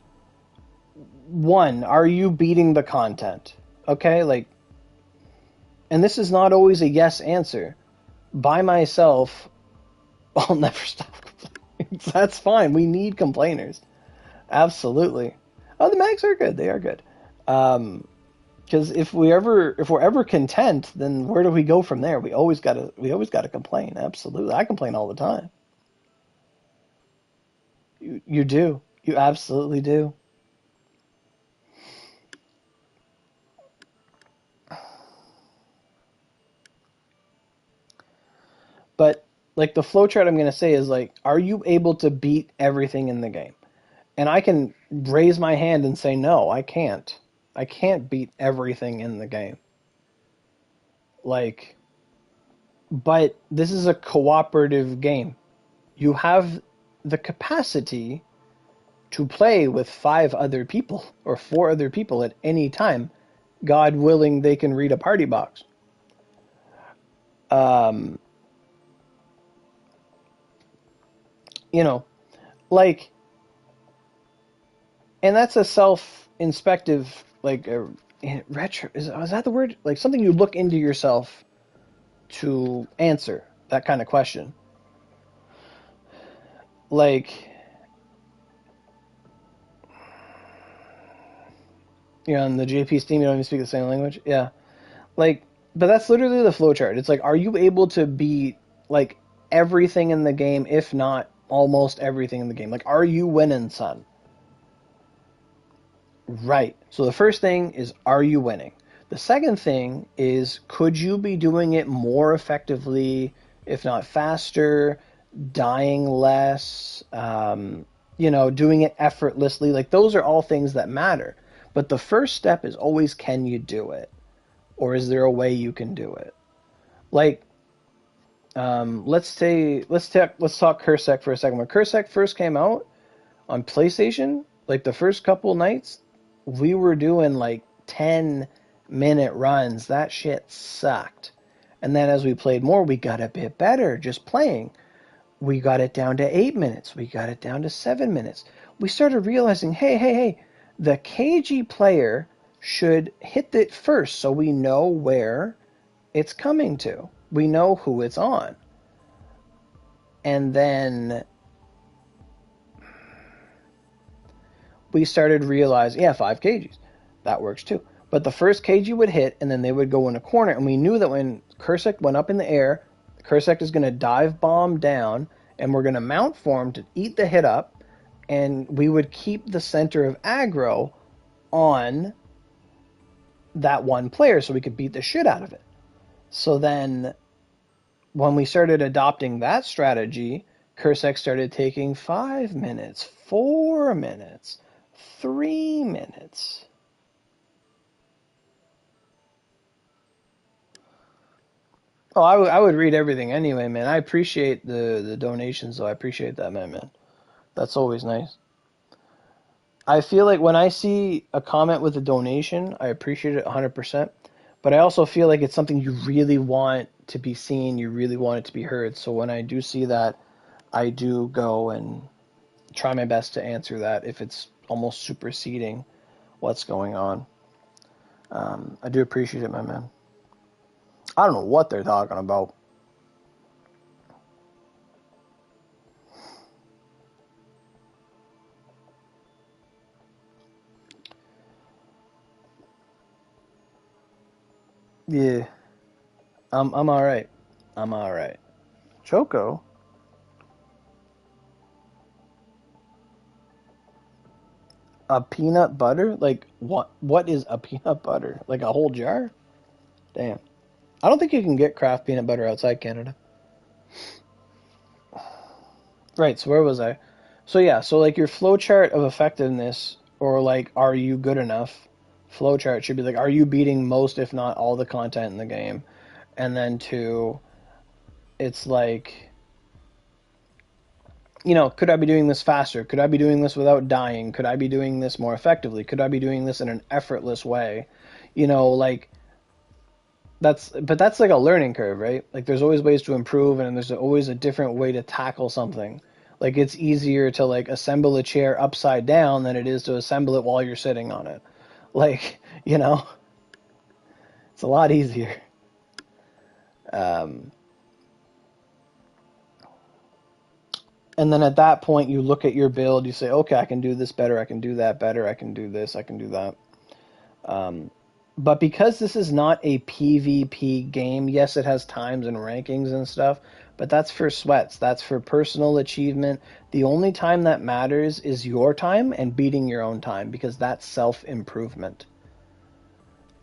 1, are you beating the content? Okay, like, and this is not always a yes answer. by myself, I'll never stop complaining. That's fine. We need complainers. Absolutely. Oh, the mags are good. They are good. Because if we're ever content, then where do we go from there? We always gotta complain. Absolutely. I complain all the time. You do. You absolutely do. But like the flowchart I'm gonna say is like, are you able to beat everything in the game? And I can raise my hand and say, no, I can't. I can't beat everything in the game. Like, but this is a cooperative game. You have the capacity to play with 5 other people or 4 other people at any time. God willing, they can read a party box. Um, you know, like, and that's a self-inspective, like, retro. Is that the word? Like something you look into yourself to answer that kind of question. Like, on the JP Steam, you don't even speak the same language. Yeah. Like, but that's literally the flowchart. It's like, are you able to beat like everything in the game, if not almost everything in the game? Like, are you winning, son? Right. So the first thing is, are you winning? The second thing is, could you be doing it more effectively, if not faster, dying less, doing it effortlessly? Like, those are all things that matter. But the first step is always, can you do it? Or is there a way you can do it? Like, let's talk Cursect for a second. When Cursect first came out on PlayStation, like the first couple nights, we were doing like 10-minute runs. That shit sucked. And then as we played more, we got a bit better just playing. We got it down to 8 minutes. We got it down to 7 minutes. We started realizing, hey, the KG player should hit it first so we know where it's coming to. We know who it's on. And then we started realizing, yeah, 5 kgs. That works too. But the first kg would hit, and then they would go in a corner, and we knew that when Cursect went up in the air, Cursect is going to dive bomb down, and we're going to mount for him to eat the hit up, and we would keep the center of aggro on that one player so we could beat the shit out of it. So then when we started adopting that strategy, Cursect started taking 5 minutes, 4 minutes, 3 minutes. Oh, I would read everything anyway, man. I appreciate the donations, though. I appreciate that, man. That's always nice. I feel like when I see a comment with a donation, I appreciate it 100%. But I also feel like it's something you really want to be seen, you really want it to be heard. So when I do see that, I do go and try my best to answer that if it's almost superseding what's going on. I do appreciate it, my man. I don't know what they're talking about. Yeah, I'm all right. I'm all right. Choco, a peanut butter? Like what? What is a peanut butter? Like a whole jar? Damn. I don't think you can get craft peanut butter outside Canada. Right. So where was I? So yeah. So like your flowchart of effectiveness, or like, are you good enough? Flowchart should be like, are you beating most, if not all, the content in the game? And then two, it's like, could I be doing this faster? Could I be doing this without dying? Could I be doing this more effectively? Could I be doing this in an effortless way? Like that's like a learning curve, right? Like there's always ways to improve, and there's always a different way to tackle something. Like it's easier to like assemble a chair upside down than it is to assemble it while you're sitting on it. Like, it's a lot easier. Um, And then at that point, you look at your build, you say, okay, I can do this better, I can do that better, I can do this, I can do that. But because this is not a PvP game, yes, it has times and rankings and stuff, but that's for sweats. That's for personal achievement. The only time that matters is your time and beating your own time, because that's self-improvement.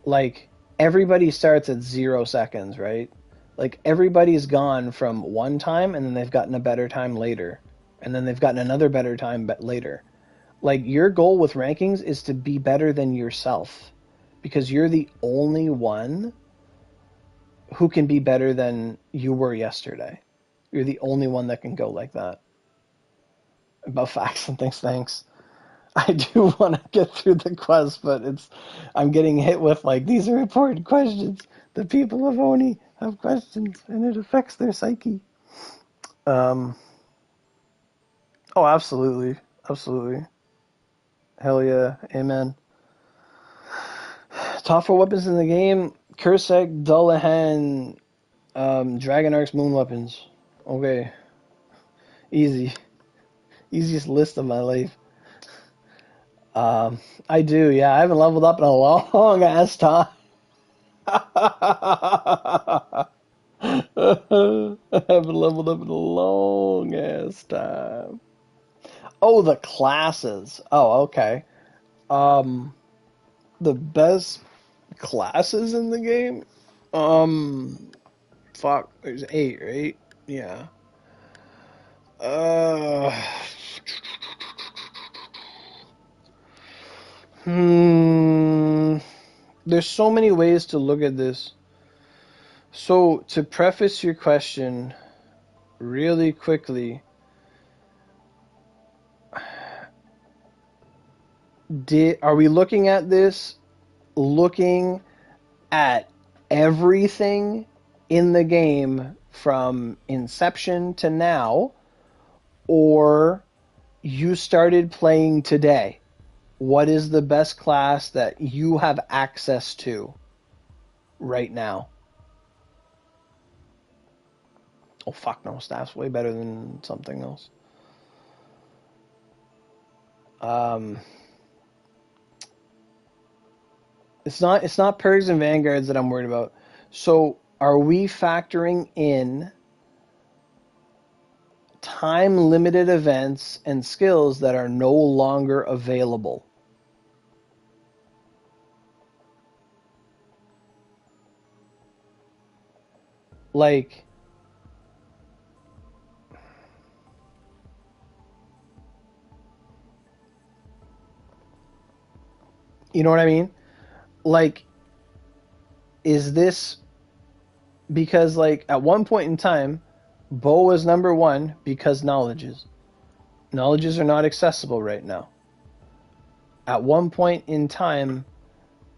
Like, everybody starts at 0 seconds, right? Like, everybody's gone from one time, and then they've gotten a better time later. And then they've gotten another better time later. Like, your goal with rankings is to be better than yourself, because you're the only one who can be better than you were yesterday. You're the only one that can go like that. About facts and things, thanks. I do want to get through the quest, but I'm getting hit with, like, these are important questions. The people of Oni have questions, and it affects their psyche. Oh, absolutely. Absolutely. Hell yeah. Amen. Top 4 weapons in the game: Cursect, Dullahan, Dragon Arcs, Moon Weapons. Okay. Easy. Easiest list of my life. I do, yeah. I haven't leveled up in a long ass time. I haven't leveled up in a long ass time. Oh, the classes. Oh, okay. Um, the best classes in the game? Fuck. There's 8, right? Yeah. Uh, hmm. There's so many ways to look at this. So, to preface your question really quickly, are we looking at this looking at everything in the game from inception to now, or you started playing today? What is the best class that you have access to right now? Oh, fuck no, staff's way better than something else. It's not Purgs and Vanguards that I'm worried about. So are we factoring in time limited events and skills that are no longer available? Like, you know what I mean? Like, is this because, like, at one point in time, Bo was number 1 because knowledges are not accessible right now. At one point in time,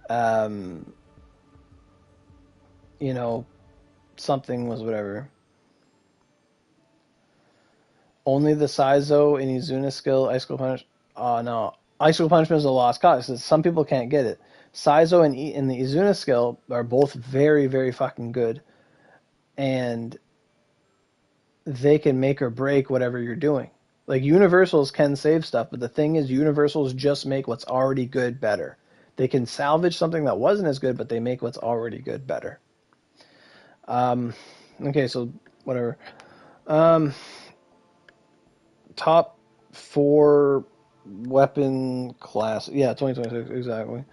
you know, something was whatever. Only the Saizo and Izuna skill, Ice Cold Punish. Oh no, Ice Cold Punishment is a lost cause. Some people can't get it. Saizo and the Izuna skill are both very, very fucking good, and they can make or break whatever you're doing. Like, universals can save stuff, but the thing is, universals just make what's already good better. They can salvage something that wasn't as good, but they make what's already good better. Okay, so whatever. Top 4 weapon class. Yeah, 2026, exactly.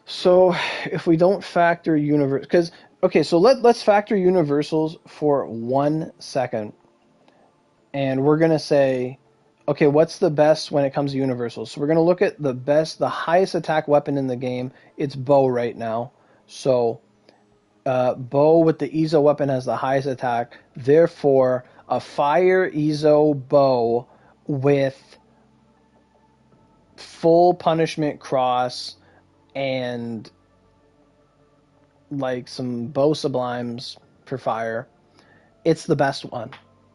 So if we don't factor universe, because okay, so let's factor universals for 1 second, and we're gonna say, okay, what's the best when it comes to universals? So we're gonna look at the highest attack weapon in the game. It's bow right now. So bow with the Ezo weapon has the highest attack. Therefore, a fire Ezo bow with full punishment cross and like some bow sublimes for fire, it's the best one.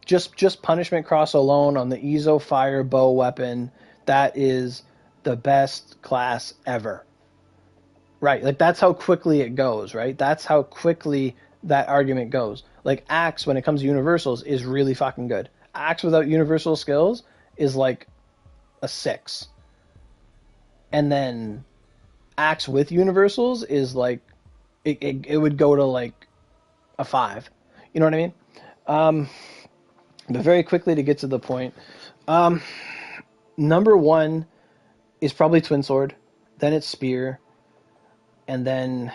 Just punishment cross alone on the Ezo fire bow weapon, that is the best class ever. Right, like that's how quickly it goes, right? That's how quickly that argument goes. Like, Axe, when it comes to universals, is really fucking good. axe without universal skills is like a 6. And then axe with universals is like it would go to like a 5. You know what I mean? Um, but very quickly to get to the point, um, number one is probably twin sword, then it's spear, and then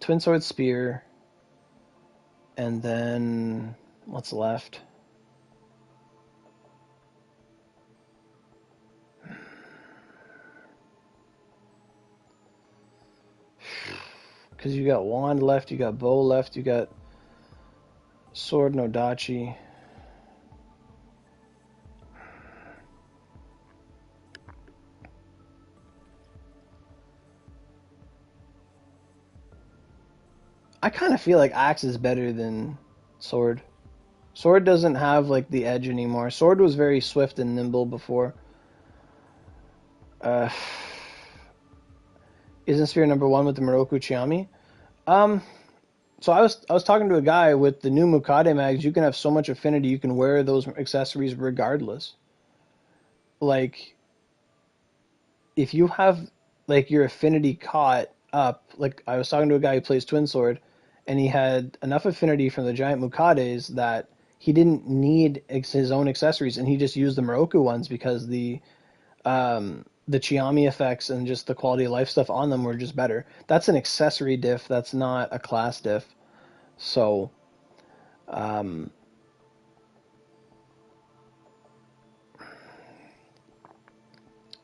twin sword, spear, and then what's left? Because you got wand left, you got bow left, you got sword no dachi. I kind of feel like axe is better than sword. Sword doesn't have like the edge anymore. Sword was very swift and nimble before. Uh, isn't spear number one with the Moroku Chiami? So I was talking to a guy with the new Mukade mags. You can have so much affinity. You can wear those accessories regardless. Like if you have like your affinity caught up. Like I was talking to a guy who plays twin sword, and he had enough affinity from the giant Mukades that he didn't need his own accessories, and he just used the Moroku ones because the Chiami effects and just the quality of life stuff on them were just better. That's an accessory diff. That's not a class diff. So, um,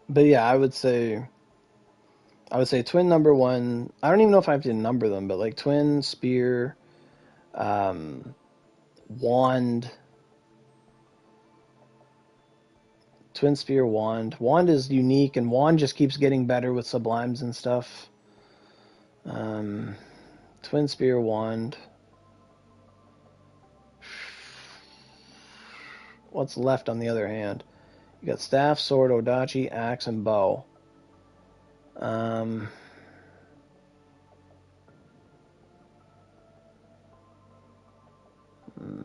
but yeah, I would say twin number one. I don't even know if I have to number them, but like twin, spear, um, wand, twin spear, wand. Wand is unique, and wand just keeps getting better with sublimes and stuff. Um, twin spear, wand. What's left on the other hand? You got staff, sword, odachi, axe, and bow. Um, hmm.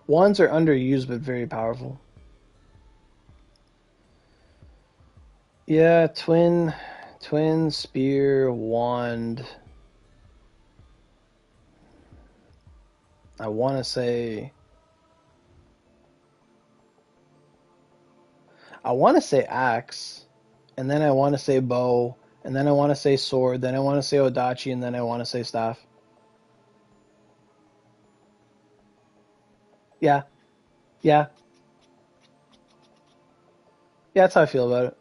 Wands are underused but very powerful. Yeah, twin, spear, wand. I want to say axe, and then I want to say bow, and then I want to say sword, then I want to say odachi, and then I want to say staff. Yeah, yeah, yeah. That's how I feel about it.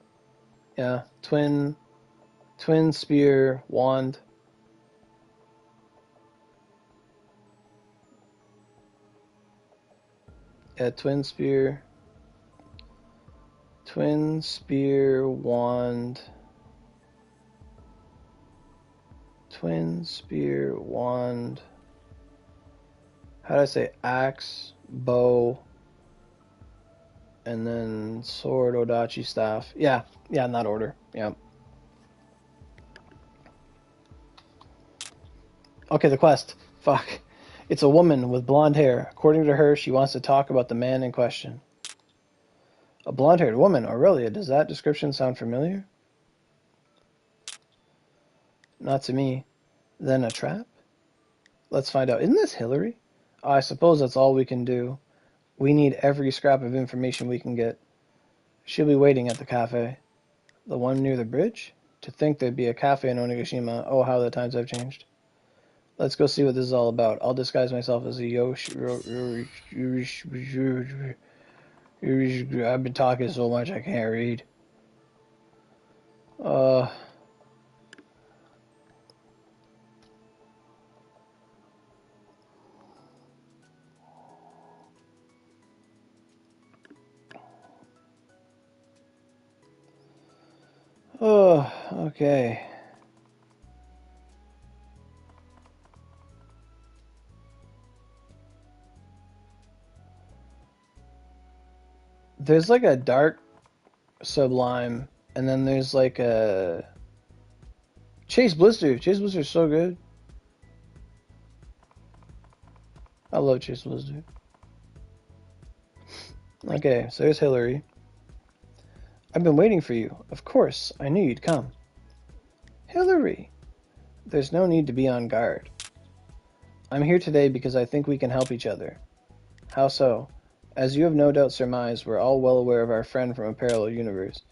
Yeah, twin spear, wand. Yeah, twin spear, wand, twin spear, wand. How do I say axe, bow, and then sword, odachi, staff? Yeah, yeah, in that order. Yeah. Okay, the quest. Fuck. It's a woman with blonde hair. According to her, she wants to talk about the man in question. A blonde-haired woman, Aurelia. Does that description sound familiar? Not to me. Then a trap? Let's find out. Isn't this Hillary? I suppose that's all we can do. We need every scrap of information we can get. She'll be waiting at the cafe. The one near the bridge? To think there'd be a cafe in Onigashima. Oh, how the times have changed. Let's go see what this is all about. I'll disguise myself as a I've been talking so much I can't read. Uh... Oh, okay. There's like a dark Sublime, and then there's like a Chase Blister. Chase Blister's so good. I love Chase Blister. Okay, so there's Hillary. I've been waiting for you. Of course, I knew you'd come. Hillary! There's no need to be on guard. I'm here today because I think we can help each other. How so? As you have no doubt surmised, we're all well aware of our friend from a parallel universe.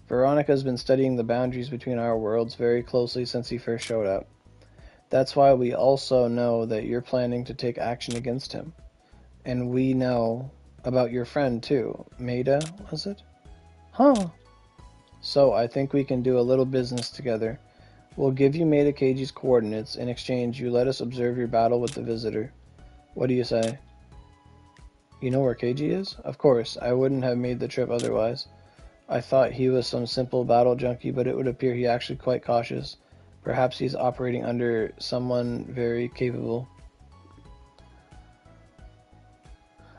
Veronica's been studying the boundaries between our worlds very closely since he first showed up. That's why we also know that you're planning to take action against him. And we know about your friend, too. Maida, was it? Huh. So I think we can do a little business together. We'll give you Maida Keiji's coordinates. In exchange, you let us observe your battle with the visitor. What do you say? You know where Keiji is? Of course, I wouldn't have made the trip otherwise. I thought he was some simple battle junkie, but it would appear he's actually quite cautious. Perhaps he's operating under someone very capable.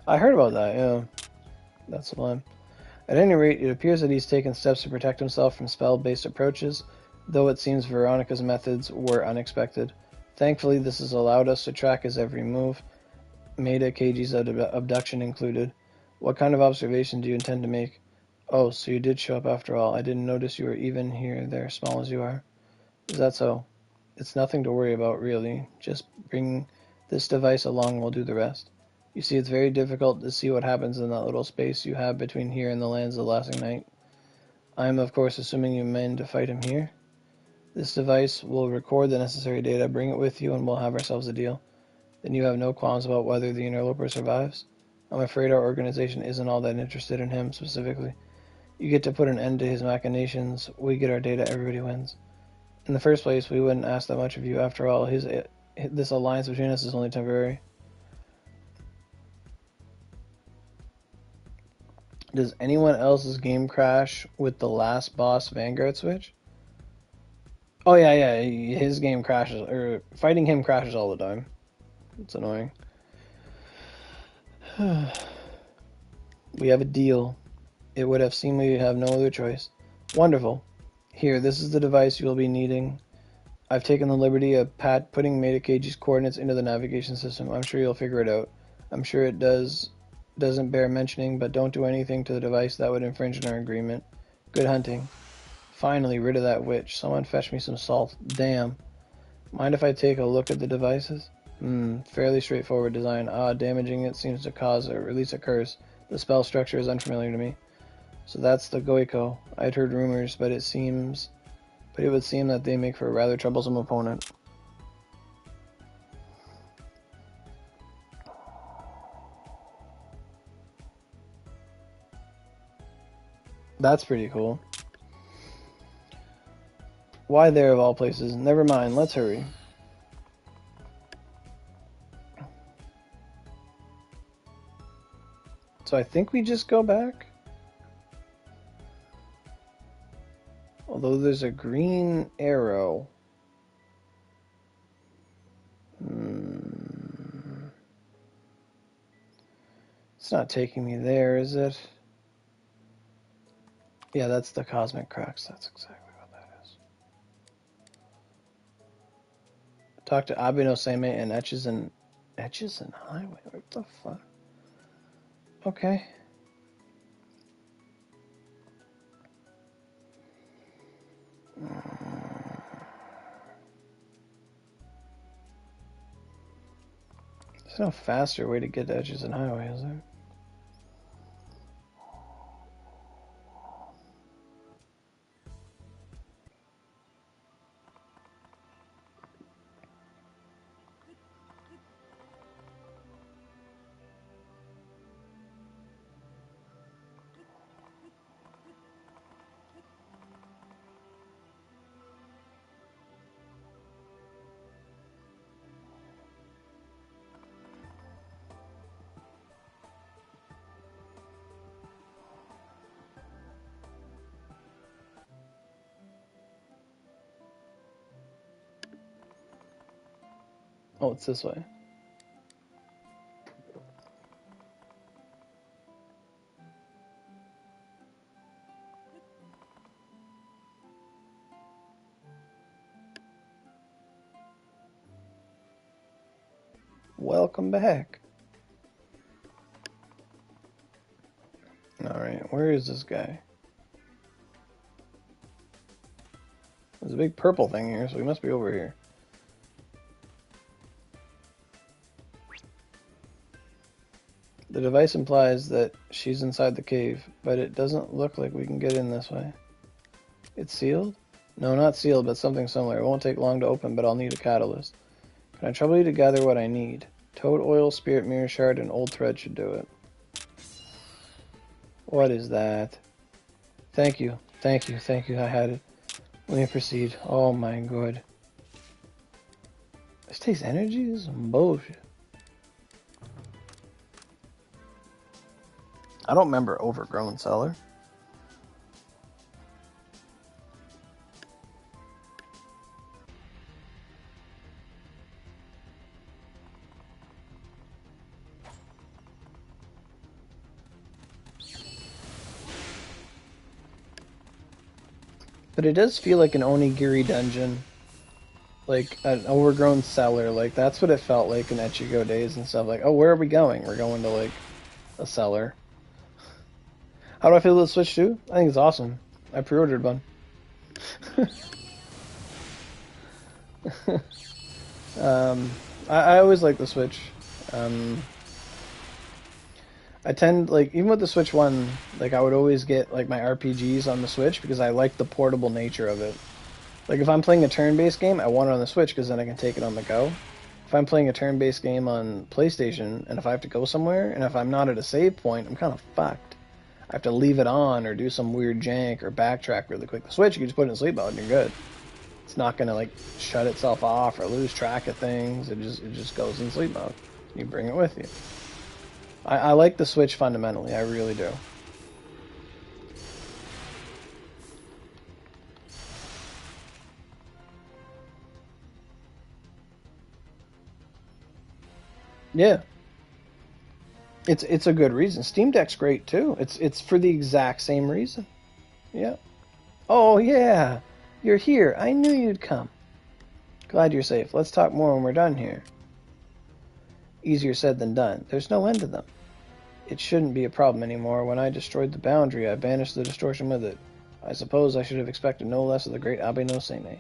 I heard about that, yeah. That's sublime. At any rate, it appears that he's taken steps to protect himself from spell-based approaches, though it seems Veronica's methods were unexpected. Thankfully, this has allowed us to track his every move, Maida Keiji's abduction included. What kind of observation do you intend to make? Oh, so you did show up after all. I didn't notice you were even here, there, small as you are. Is that so? It's nothing to worry about, really. Just bring this device along and we'll do the rest. You see, it's very difficult to see what happens in that little space you have between here and the lands of the Lasting Night. I am, of course, assuming you mean to fight him here. This device will record the necessary data, bring it with you, and we'll have ourselves a deal. Then you have no qualms about whether the interloper survives. I'm afraid our organization isn't all that interested in him specifically. You get to put an end to his machinations. We get our data, everybody wins. In the first place, we wouldn't ask that much of you. After all, this alliance between us is only temporary. Does anyone else's game crash with the last boss Vanguard switch? Oh yeah, his game crashes, or fighting him crashes all the time. It's annoying. We have a deal. It would have seemed we have no other choice. Wonderful. Here, this is the device you'll be needing. I've taken the liberty of putting Maida Keiji's coordinates into the navigation system. I'm sure you'll figure it out. I'm sure it doesn't bear mentioning, but don't do anything to the device that would infringe on our agreement. Good hunting. Finally, rid of that witch. Someone fetch me some salt. Damn. Mind if I take a look at the devices? Fairly straightforward design. Damaging it seems to cause or release a curse. The spell structure is unfamiliar to me. So that's the Goiko. I'd heard rumors, but it would seem that they make for a rather troublesome opponent. That's pretty cool. Why there of all places? Never mind, let's hurry. So I think we just go back? Although there's a green arrow. It's not taking me there, is it? Yeah, that's the Cosmic Crux. That's exactly what that is. Talk to Abino Seimei and Etches and Highway. What the fuck? Okay. There's no faster way to get to Etches and Highway, is there? Oh, it's this way. welcome back. Alright, where is this guy? There's a big purple thing here, so he must be over here. The device implies that she's inside the cave, but it doesn't look like we can get in this way. It's sealed? No, not sealed, but something similar. It won't take long to open, but I'll need a catalyst. Can I trouble you to gather what I need? Toad oil, spirit mirror shard, and old thread should do it. What is that? Thank you. Thank you. Thank you. I had it. Let me proceed. Oh my god. This takes energy? This is some bullshit. I don't remember overgrown cellar. But it does feel like an Onigiri dungeon. Like an overgrown cellar. Like that's what it felt like in Echigo days and stuff. Like, oh, where are we going? We're going to like a cellar. How do I feel about the Switch 2? I think it's awesome. I pre-ordered one. I always like the Switch. I tend, like, even with the Switch 1, like, I would always get, like, my RPGs on the Switch because I like the portable nature of it. Like, if I'm playing a turn-based game, I want it on the Switch because then I can take it on the go. If I'm playing a turn-based game on PlayStation, and if I have to go somewhere, and if I'm not at a save point, I'm kind of fucked. I have to leave it on or do some weird jank or backtrack really quick. The Switch, you can just put it in sleep mode and you're good. It's not gonna like shut itself off or lose track of things. It just goes in sleep mode. You bring it with you. I like the Switch fundamentally. I really do. Yeah. It's a good reason. Steam Deck's great too. It's for the exact same reason. Yeah. Oh yeah. You're here. I knew you'd come. Glad you're safe. Let's talk more when we're done here. Easier said than done. There's no end to them. It shouldn't be a problem anymore. When I destroyed the boundary, I banished the distortion with it. I suppose I should have expected no less of the great Abe no Seimei.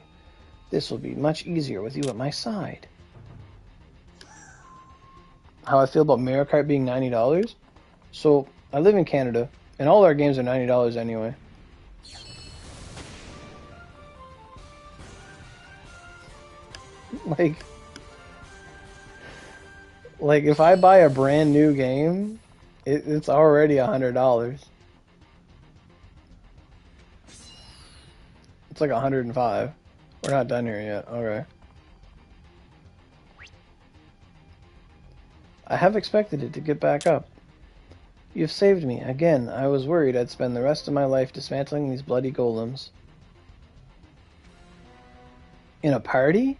This will be much easier with you at my side. How I feel about Mario Kart being $90? So, I live in Canada, and all our games are $90 anyway. Like if I buy a brand new game, it's already $100. It's like 105. We're not done here yet. Okay. I have expected it to get back up. You've saved me. Again, I was worried I'd spend the rest of my life dismantling these bloody golems. In a party?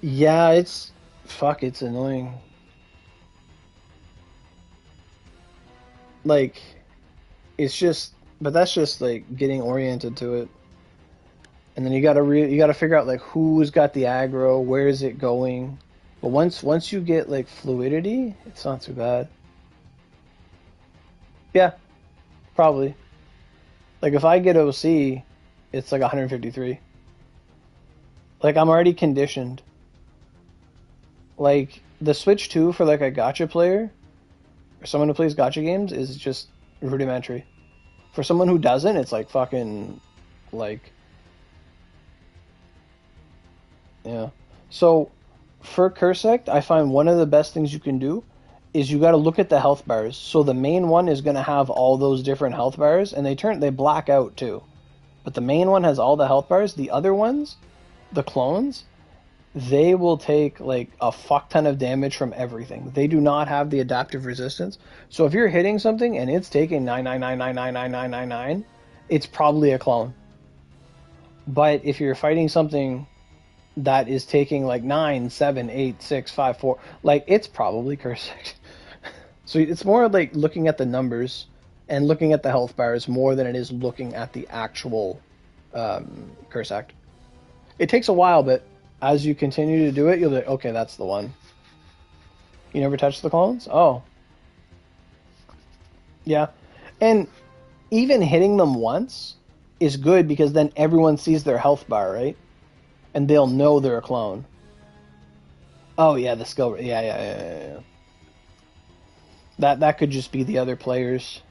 Yeah, it's... Fuck, it's annoying. Like, it's just... But that's just, like, getting oriented to it. And then you gotta figure out, like, who's got the aggro, where is it going. But once you get, like, fluidity, it's not too bad. Yeah, probably. Like, if I get OC, it's like 153. Like, I'm already conditioned. Like, the Switch 2 for, like, a gacha player, or someone who plays gacha games, is just rudimentary. For someone who doesn't, it's, like, fucking, like... Yeah. So, for Cursect, I find one of the best things you can do is you got to look at the health bars. So the main one is going to have all those different health bars, and they black out too. But the main one has all the health bars. The other ones, the clones, they will take like a fuck ton of damage from everything. They do not have the adaptive resistance. So if you're hitting something and it's taking 999999999, it's probably a clone. But if you're fighting something that is taking like 9, 7, 8, 6, 5, 4, like it's probably Cursect. So it's more like looking at the numbers and looking at the health bars more than it is looking at the actual Cursect. It takes a while, but as you continue to do it, you'll be like, okay, that's the one. You never touched the clones? Oh. Yeah. And even hitting them once is good because then everyone sees their health bar, right? And they'll know they're a clone. Oh yeah, the skill. Yeah. That could just be the other players.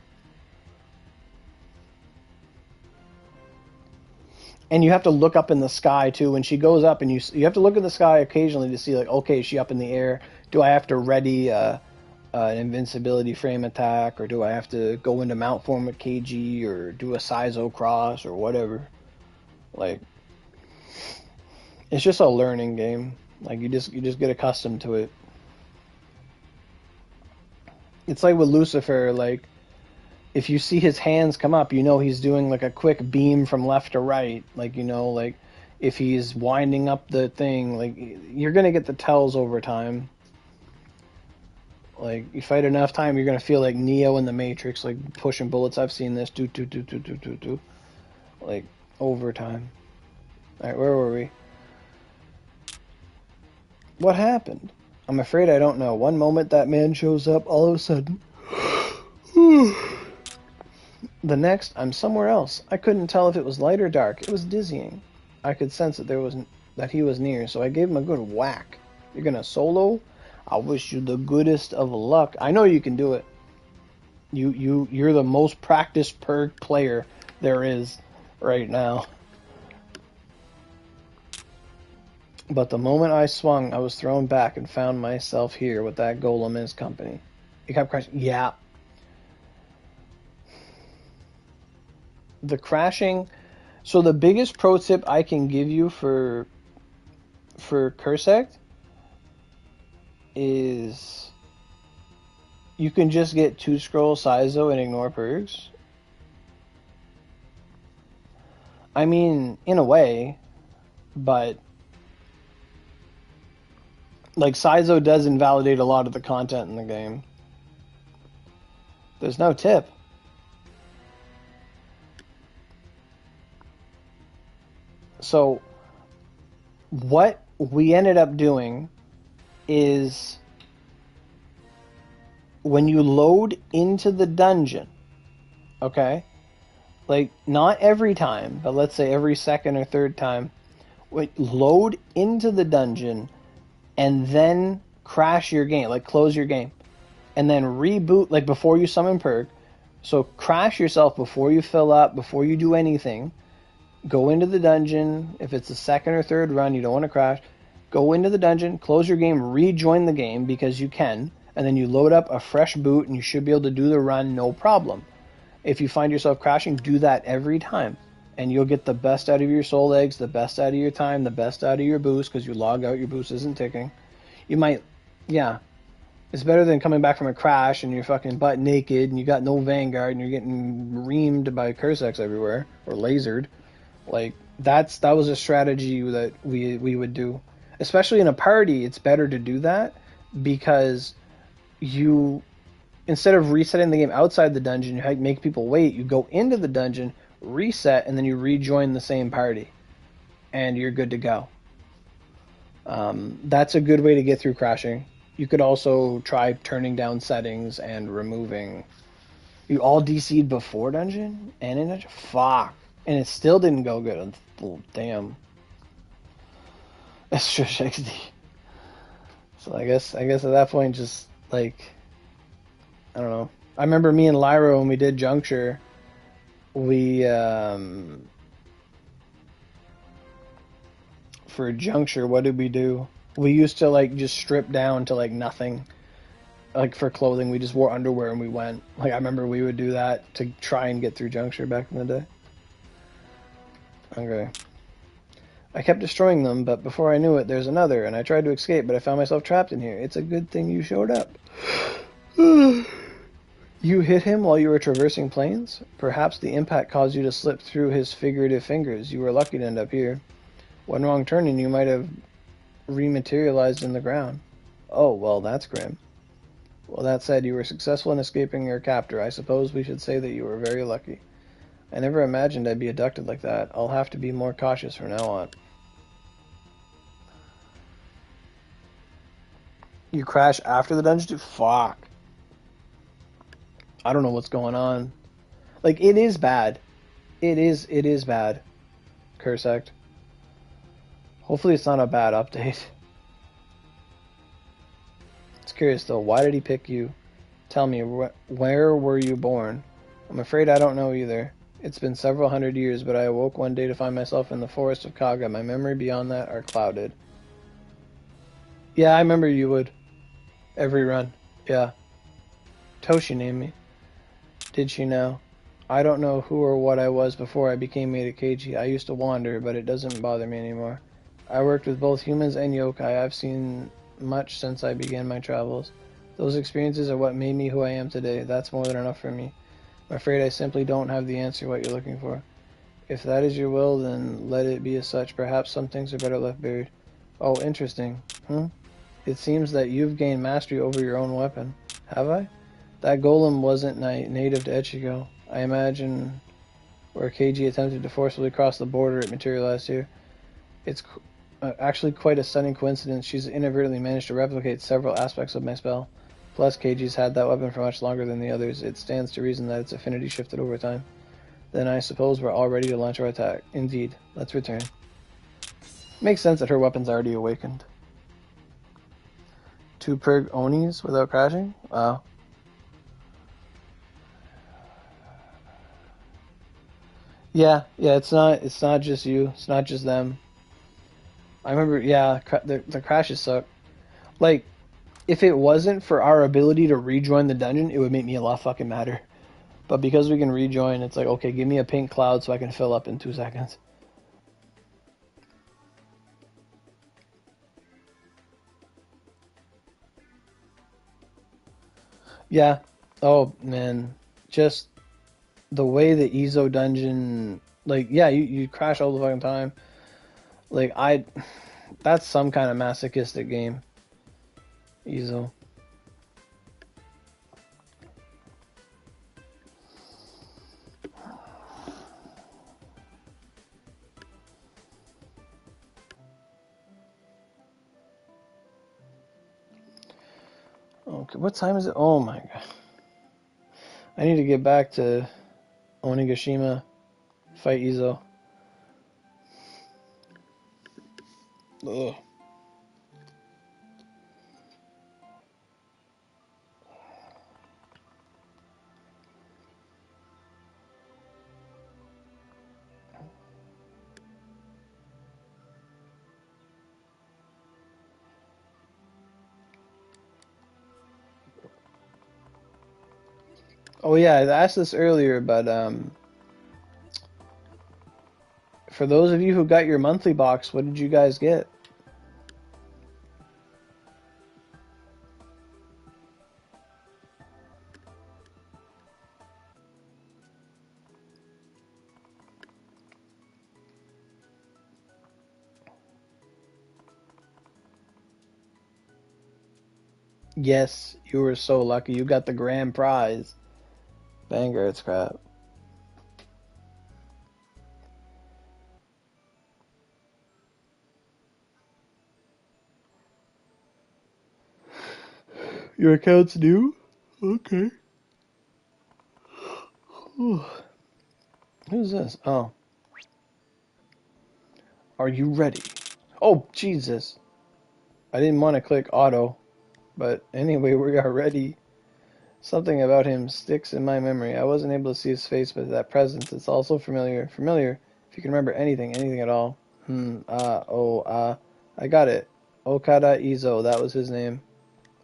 And you have to look up in the sky too when she goes up, and you have to look at the sky occasionally to see like, okay, is she up in the air? Do I have to ready an invincibility frame attack, or do I have to go into mount form with KG, or do a Saizo cross, or whatever? Like, it's just a learning game. Like you just get accustomed to it. It's like with Lucifer, like if you see his hands come up, you know he's doing like a quick beam from left to right. Like, you know, like if he's winding up the thing, like you're gonna get the tells over time. Like you fight enough time, you're gonna feel like Neo in the Matrix, like pushing bullets. I've seen this do, like over time. All right, where were we? What happened? I'm afraid I don't know. One moment that man shows up, all of a sudden. The next, I'm somewhere else. I couldn't tell if it was light or dark. It was dizzying. I could sense that he was near, so I gave him a good whack. You're gonna solo? I wish you the goodest of luck. I know you can do it. You're the most practiced Purg player there is right now. But the moment I swung, I was thrown back and found myself here with that golem in his company. He kept crashing. Yeah. The crashing. So the biggest pro tip I can give you for Cursect is you can just get 2-scroll Saizo and ignore Purgs. I mean, in a way, but like Saizo does invalidate a lot of the content in the game. There's no tip. So what we ended up doing is when you load into the dungeon, okay? Like not every time, but let's say every second or third time, load into the dungeon and then crash your game, like close your game, and then reboot, like before you summon Purg. So crash yourself before you fill up, before you do anything. Go into the dungeon. If it's the second or third run, you don't want to crash. Go into the dungeon, close your game, rejoin the game because you can, and then you load up a fresh boot and you should be able to do the run no problem. If you find yourself crashing, do that every time. And you'll get the best out of your soul eggs, the best out of your time, the best out of your boost, because you log out, your boost isn't ticking. You might, yeah. It's better than coming back from a crash and you're fucking butt naked and you got no Vanguard and you're getting reamed by Cursects everywhere, or lasered. Like, that was a strategy that we would do. Especially in a party, it's better to do that because you, instead of resetting the game outside the dungeon, you make people wait, you go into the dungeon, reset, and then you rejoin the same party. And you're good to go. That's a good way to get through crashing. You could also try turning down settings and removing... You all DC'd before dungeon? And in dungeon? Fuck. And it still didn't go good. Oh, damn. That's just XD. So I guess at that point, just, like... I don't know. I remember me and Lyra, when we did Juncture, we, for Juncture, what did we do? We used to, like, just strip down to, like, nothing. Like, for clothing, we just wore underwear and we went. Like, I remember we would do that to try and get through Juncture back in the day. Okay. I kept destroying them, but before I knew it, there's another, and I tried to escape, but I found myself trapped in here. It's a good thing you showed up. You hit him while you were traversing planes? Perhaps the impact caused you to slip through his figurative fingers. You were lucky to end up here. One wrong turn and you might have rematerialized in the ground. Oh, well, that's grim. Well, that said, you were successful in escaping your captor. I suppose we should say that you were very lucky. I never imagined I'd be abducted like that. I'll have to be more cautious from now on. You crash after the dungeon? Fuck. I don't know what's going on. Like, it is bad. It is bad. Cursect. Hopefully it's not a bad update. It's curious though, why did he pick you? Tell me, where were you born? I'm afraid I don't know either. It's been several hundred years, but I awoke one day to find myself in the forest of Kaga. My memory beyond that are clouded. Yeah, I remember you would. Every run. Yeah. Toshi named me. Did she now? I don't know who or what I was before I became Maida Keiji. I used to wander, but it doesn't bother me anymore. I worked with both humans and yokai. I've seen much since I began my travels. Those experiences are what made me who I am today. That's more than enough for me. I'm afraid I simply don't have the answer what you're looking for. If that is your will, then let it be as such. Perhaps some things are better left buried. Oh, interesting. It seems that you've gained mastery over your own weapon. Have I? That golem wasn't native to Echigo. I imagine where Keiji attempted to forcibly cross the border, it materialized here. It's actually quite a stunning coincidence. She's inadvertently managed to replicate several aspects of my spell. Plus, Keiji's had that weapon for much longer than the others. It stands to reason that its affinity shifted over time. Then I suppose we're all ready to launch our attack. Indeed. Let's return. Makes sense that her weapon's already awakened. 2 Purg Onis without crashing? Wow. Yeah, it's not just you. It's not just them. I remember, yeah, the crashes suck. Like, if it wasn't for our ability to rejoin the dungeon, it would make me a lot fucking madder. But because we can rejoin, it's like, okay, give me a pink cloud so I can fill up in 2 seconds. Yeah. Oh, man. Just the way the Izo dungeon, like, yeah, you crash all the fucking time. Like, that's some kind of masochistic game. Izo. Okay, what time is it? Oh my god. I need to get back to Onigashima, fight Izo. Ugh. Oh yeah, I asked this earlier, but for those of you who got your monthly box, what did you guys get? Yes, you were so lucky. You got the grand prize. Banger, it's crap. Your account's new? Okay. Whew. Who's this? Oh. Are you ready? Oh, Jesus. I didn't want to click auto, but anyway, we are ready. Something about him sticks in my memory. I wasn't able to see his face, but that presence, it's also familiar. Familiar, if you can remember anything at all. I got it. Okada Izo, that was his name.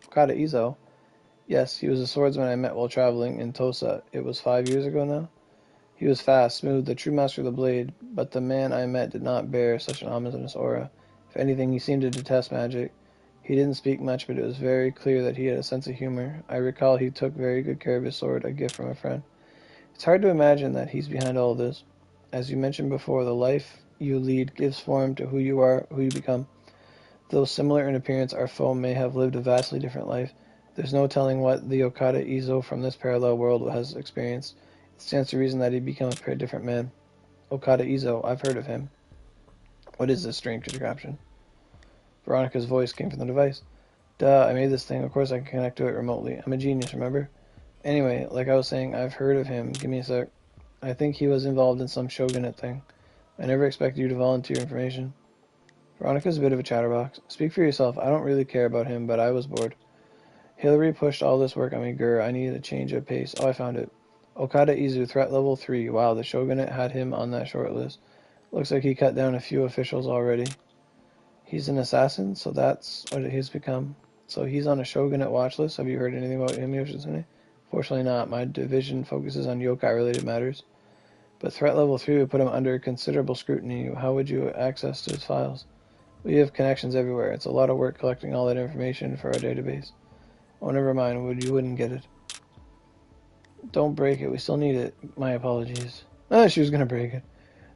Okada Izo? Yes, he was a swordsman I met while traveling in Tosa. It was 5 years ago now? He was fast, smooth, the true master of the blade, but the man I met did not bear such an ominous aura. If anything, he seemed to detest magic. He didn't speak much, but it was very clear that he had a sense of humor. I recall he took very good care of his sword, a gift from a friend. It's hard to imagine that he's behind all this. As you mentioned before, the life you lead gives form to who you are, who you become. Though similar in appearance, our foe may have lived a vastly different life. There's no telling what the Okada Izo from this parallel world has experienced. It stands to reason that he'd become a different man. Okada Izo, I've heard of him. What is this strange contraption? Veronica's voice came from the device. Duh, I made this thing. Of course I can connect to it remotely. I'm a genius, remember? Anyway, like I was saying, I've heard of him. Give me a sec. I think he was involved in some shogunate thing. I never expected you to volunteer information. Veronica's a bit of a chatterbox. Speak for yourself. I don't really care about him, but I was bored. Hillary pushed all this work on me. Grr, I needed a change of pace. Oh, I found it. Okada Izu, threat level 3. Wow, the shogunate had him on that short list. Looks like he cut down a few officials already. He's an assassin, so that's what he's become. So he's on a shogunate watch list. Have you heard anything about him, Yoshitsune? Fortunately not. My division focuses on yokai-related matters. But threat level 3 would put him under considerable scrutiny. How would you access to his files? We have connections everywhere. It's a lot of work collecting all that information for our database. Oh, never mind. You wouldn't get it. Don't break it. We still need it. My apologies. Ah, she was going to break it.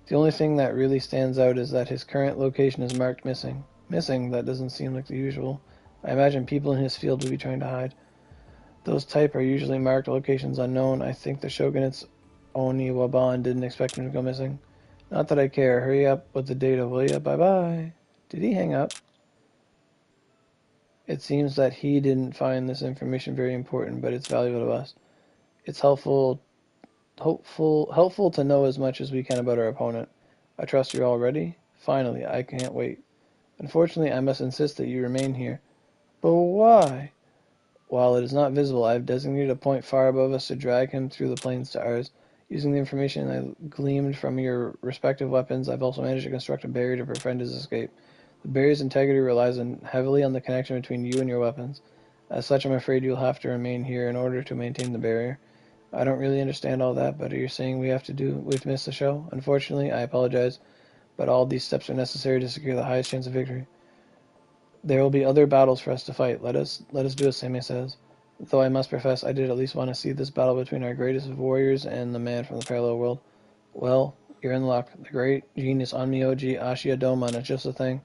The only thing that really stands out is that his current location is marked missing. Missing? That doesn't seem like the usual. I imagine people in his field would be trying to hide. Those type are usually marked locations unknown. I think the shogunate's Oni Waban didn't expect him to go missing. Not that I care. Hurry up with the data, will ya? Bye-bye. Did he hang up? It seems that he didn't find this information very important, but it's valuable to us. It's helpful to know as much as we can about our opponent. I trust you're all ready? Finally, I can't wait. Unfortunately, I must insist that you remain here. But why? While it is not visible, I have designated a point far above us to drag him through the plains to ours. Using the information I gleaned from your respective weapons, I've also managed to construct a barrier to prevent his escape. The barrier's integrity relies heavily on the connection between you and your weapons. As such, I'm afraid you'll have to remain here in order to maintain the barrier. I don't really understand all that, but are you saying we've missed the show? Unfortunately, I apologize, but all these steps are necessary to secure the highest chance of victory. There will be other battles for us to fight. Let us do as Seimei says. Though I must profess, I did at least want to see this battle between our greatest of warriors and the man from the parallel world. Well, you're in luck. The great genius Onmyoji Ashia Doman is just the thing.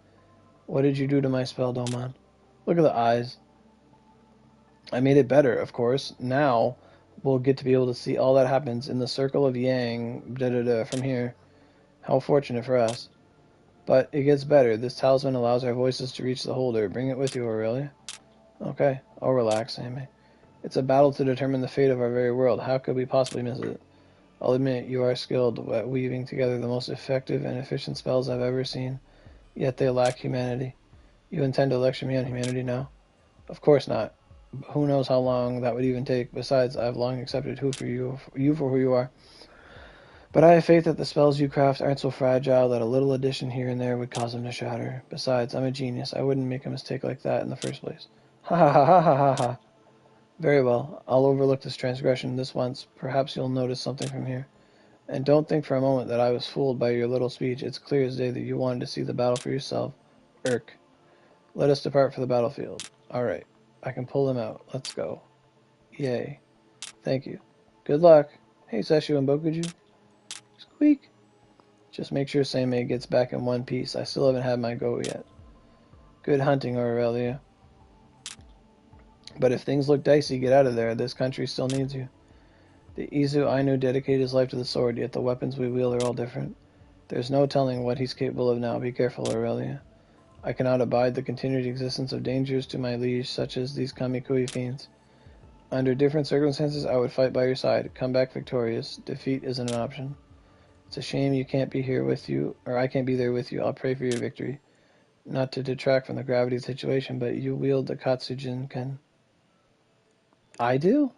What did you do to my spell, Doman? Look at the eyes. I made it better, of course. Now we'll get to be able to see all that happens in the circle of Yang from here. How fortunate for us. But it gets better. This talisman allows our voices to reach the holder. Bring it with you, Aurelia. Okay, I'll relax, Seimei. It's a battle to determine the fate of our very world. How could we possibly miss it? I'll admit, you are skilled at weaving together the most effective and efficient spells I've ever seen. Yet they lack humanity. You intend to lecture me on humanity now? Of course not. Who knows how long that would even take. Besides, I've long accepted you for who you are. But I have faith that the spells you craft aren't so fragile that a little addition here and there would cause them to shatter. Besides, I'm a genius. I wouldn't make a mistake like that in the first place. Ha ha ha ha ha ha ha. Very well. I'll overlook this transgression this once. Perhaps you'll notice something from here. And don't think for a moment that I was fooled by your little speech. It's clear as day that you wanted to see the battle for yourself. Irk. Let us depart for the battlefield. All right. I can pull them out. Let's go. Yay. Thank you. Good luck. Hey, Seshu and Bokuju. Squeak. Just make sure Seimei gets back in one piece. I still haven't had my go yet. Good hunting, Aurelia. But if things look dicey, get out of there. This country still needs you. The Izu Ainu dedicated his life to the sword, yet the weapons we wield are all different. There's no telling what he's capable of now. Be careful, Aurelia. I cannot abide the continued existence of dangers to my liege, such as these Kamikui fiends. Under different circumstances, I would fight by your side. Come back victorious. Defeat isn't an option. It's a shame you can't be here with you, or I can't be there with you. I'll pray for your victory. Not to detract from the gravity of the situation, but you wield the Katsujin-ken. I do?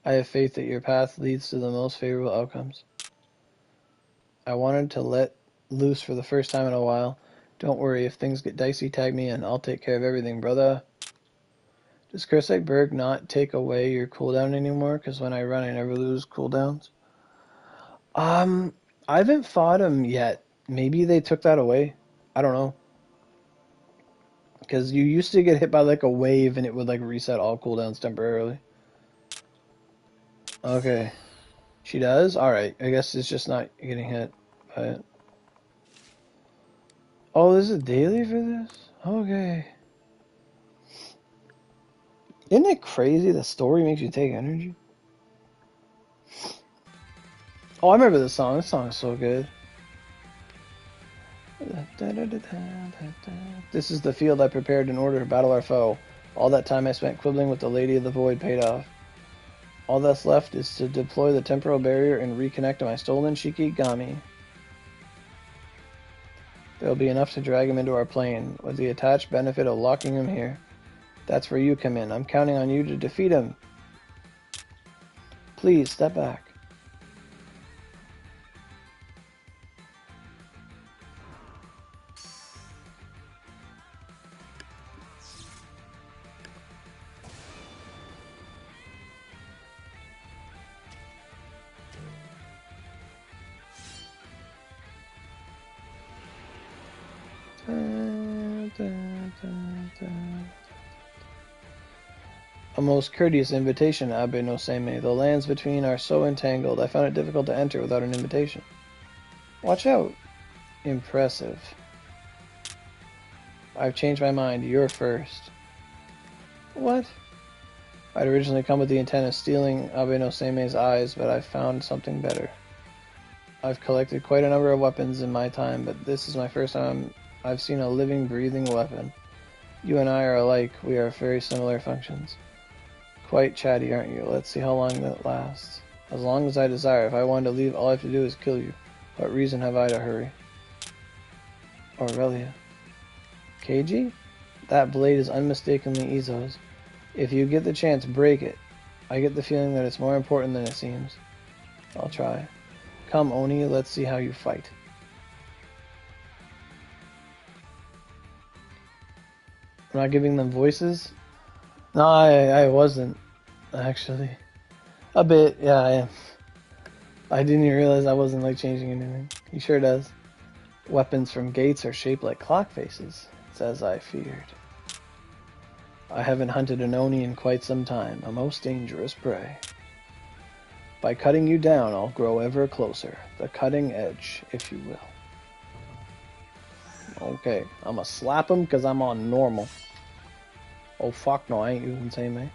I have faith that your path leads to the most favorable outcomes. I wanted to let loose for the first time in a while. Don't worry, if things get dicey, tag me in. I'll take care of everything, brother. Does Cursect Purg not take away your cooldown anymore? Because when I run, I never lose cooldowns. I haven't fought him yet. Maybe they took that away. I don't know. Because you used to get hit by like a wave and it would like reset all cooldowns temporarily. Okay. She does? Alright. I guess it's just not getting hit by it. Oh, there's a daily for this? Okay. Isn't it crazy the story makes you take energy? Oh, I remember this song. This song is so good. This is the field I prepared in order to battle our foe. All that time I spent quibbling with the Lady of the Void paid off. All that's left is to deploy the temporal barrier and reconnect my stolen Shikigami. There'll be enough to drag him into our plane, with the attached benefit of locking him here. That's where you come in. I'm counting on you to defeat him. Please, step back. A most courteous invitation, Abe no Seimei. The lands between are so entangled, I found it difficult to enter without an invitation. Watch out. Impressive. I've changed my mind. You're first. What? I'd originally come with the intent of stealing Abe no Seimei's eyes, but I've found something better. I've collected quite a number of weapons in my time, but this is my first time I've seen a living, breathing weapon. You and I are alike. We are very similar functions. Quite chatty, aren't you? Let's see how long that lasts. As long as I desire. If I wanted to leave, all I have to do is kill you. What reason have I to hurry? Aurelia. Keiji? That blade is unmistakably Izo's. If you get the chance, break it. I get the feeling that it's more important than it seems. I'll try. Come, Oni, let's see how you fight. I'm not giving them voices? No, I wasn't, actually. A bit, yeah, I am. I didn't even realize I wasn't, like, changing anything. He sure does. Weapons from gates are shaped like clock faces. It's as I feared. I haven't hunted an Oni in quite some time. A most dangerous prey. By cutting you down, I'll grow ever closer. The cutting edge, if you will. Okay, I'ma slap him because I'm on normal. Oh fuck no, I ain't using Seimei.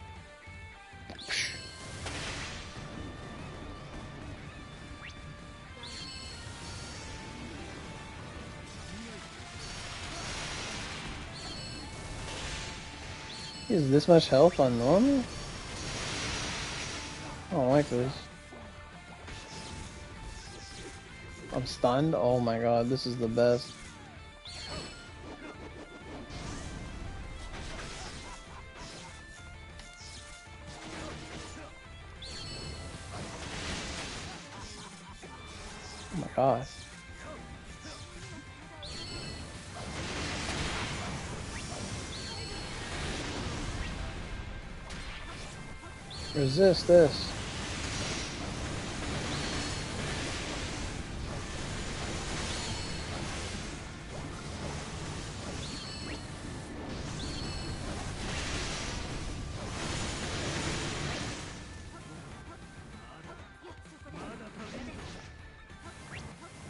He has this much health on normal? I don't like this. I'm stunned? Oh my god, this is the best. Oh my god. Resist this.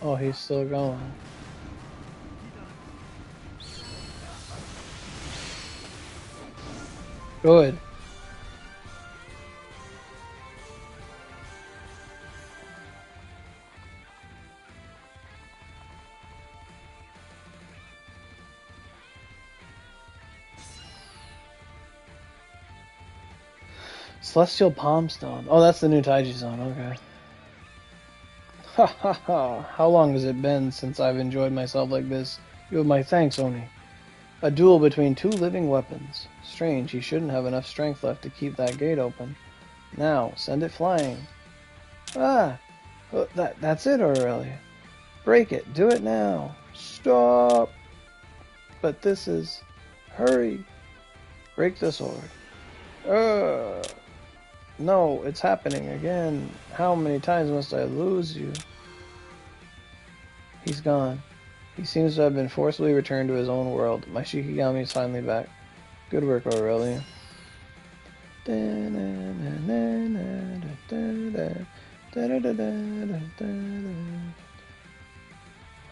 Oh, he's still going. Good. Celestial Palm Stone. Oh, that's the new Taiji zone, okay. Ha ha ha. How long has it been since I've enjoyed myself like this? You have my thanks, Oni. A duel between two living weapons. Strange, he shouldn't have enough strength left to keep that gate open. Now, send it flying. Ah! That's it, Aurelia. Break it. Do it now. Stop! But this is... Hurry! Break the sword. No, it's happening again. How many times must I lose you? He's gone. He seems to have been forcibly returned to his own world. My Shikigami is finally back. Good work, Aurelia.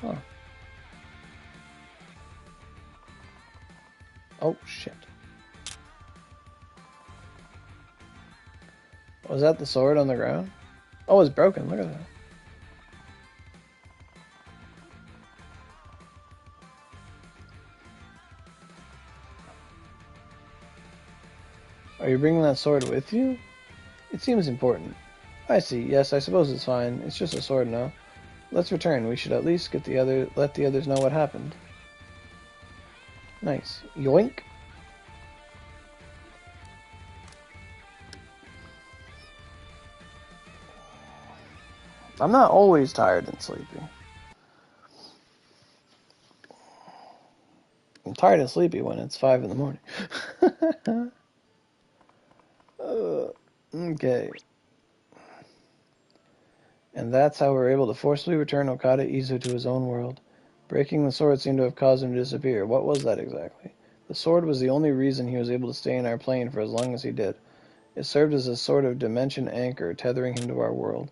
Huh. Oh, shit. Was that the sword on the ground? Oh, it's broken. Look at that. Are you bringing that sword with you? It seems important. I see. Yes, I suppose it's fine. It's just a sword now. Let's return. We should at least let the others know what happened. Nice. Yoink. I'm not always tired and sleepy. I'm tired and sleepy when it's 5 in the morning. Okay. And that's how we're able to forcibly return Okada Izu to his own world. Breaking the sword seemed to have caused him to disappear. What was that exactly? The sword was the only reason he was able to stay in our plane for as long as he did. It served as a sort of dimension anchor, tethering him to our world.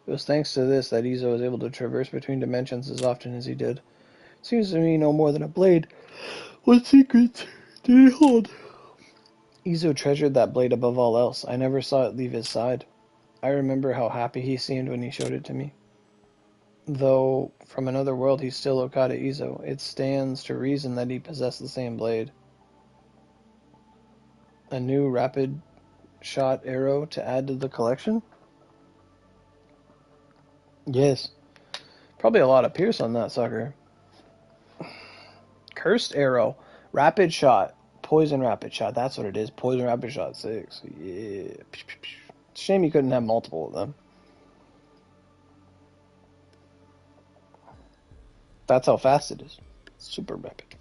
It was thanks to this that Izo was able to traverse between dimensions as often as he did. Seems to me no more than a blade. What secrets did it hold? Izo treasured that blade above all else. I never saw it leave his side. I remember how happy he seemed when he showed it to me. Though from another world he's still Okada Izo, it stands to reason that he possessed the same blade. A new rapid shot arrow to add to the collection? Yes. Probably a lot of Pierce on that sucker. Cursed arrow. Rapid shot. Poison rapid shot. That's what it is. Poison rapid shot 6. Yeah. Shame you couldn't have multiple of them. That's how fast it is. Super rapid.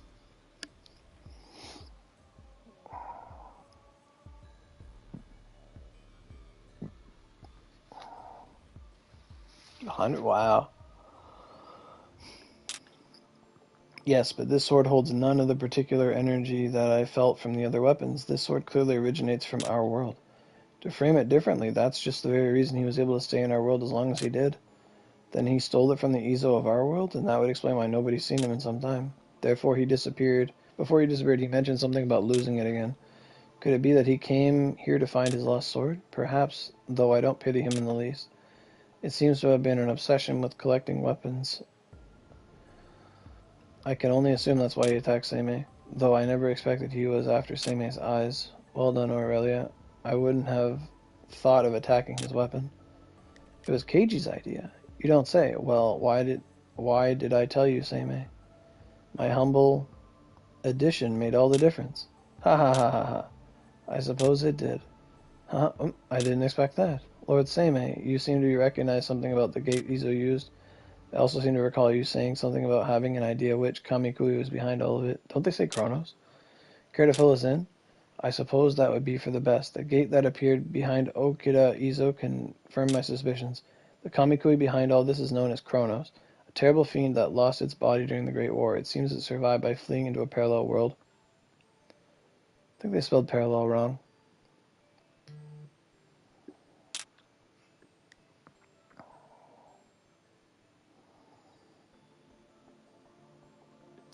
100. Wow. Yes, but this sword holds none of the particular energy that I felt from the other weapons. This sword clearly originates from our world. To frame it differently, that's just the very reason he was able to stay in our world as long as he did. Then he stole it from the Izo of our world, and that would explain why nobody's seen him in some time. Therefore he disappeared. Before he disappeared, he mentioned something about losing it again. Could it be that he came here to find his lost sword? Perhaps, though I don't pity him in the least. It seems to have been an obsession with collecting weapons. I can only assume that's why he attacked Seimei, though I never expected he was after Seimei's eyes. Well done, Aurelia. I wouldn't have thought of attacking his weapon. It was Keiji's idea. You don't say. Well, why did I tell you, Seimei? My humble addition made all the difference. Ha ha ha ha ha. I suppose it did. Huh? I didn't expect that. Lord Seimei, you seem to recognize something about the gate Izo used. I also seem to recall you saying something about having an idea which Kamikui was behind all of it. Don't they say Kronos? Care to fill us in? I suppose that would be for the best. The gate that appeared behind Okida Izo confirmed my suspicions. The Kamikui behind all this is known as Kronos, a terrible fiend that lost its body during the Great War. It seems it survived by fleeing into a parallel world. I think they spelled parallel wrong.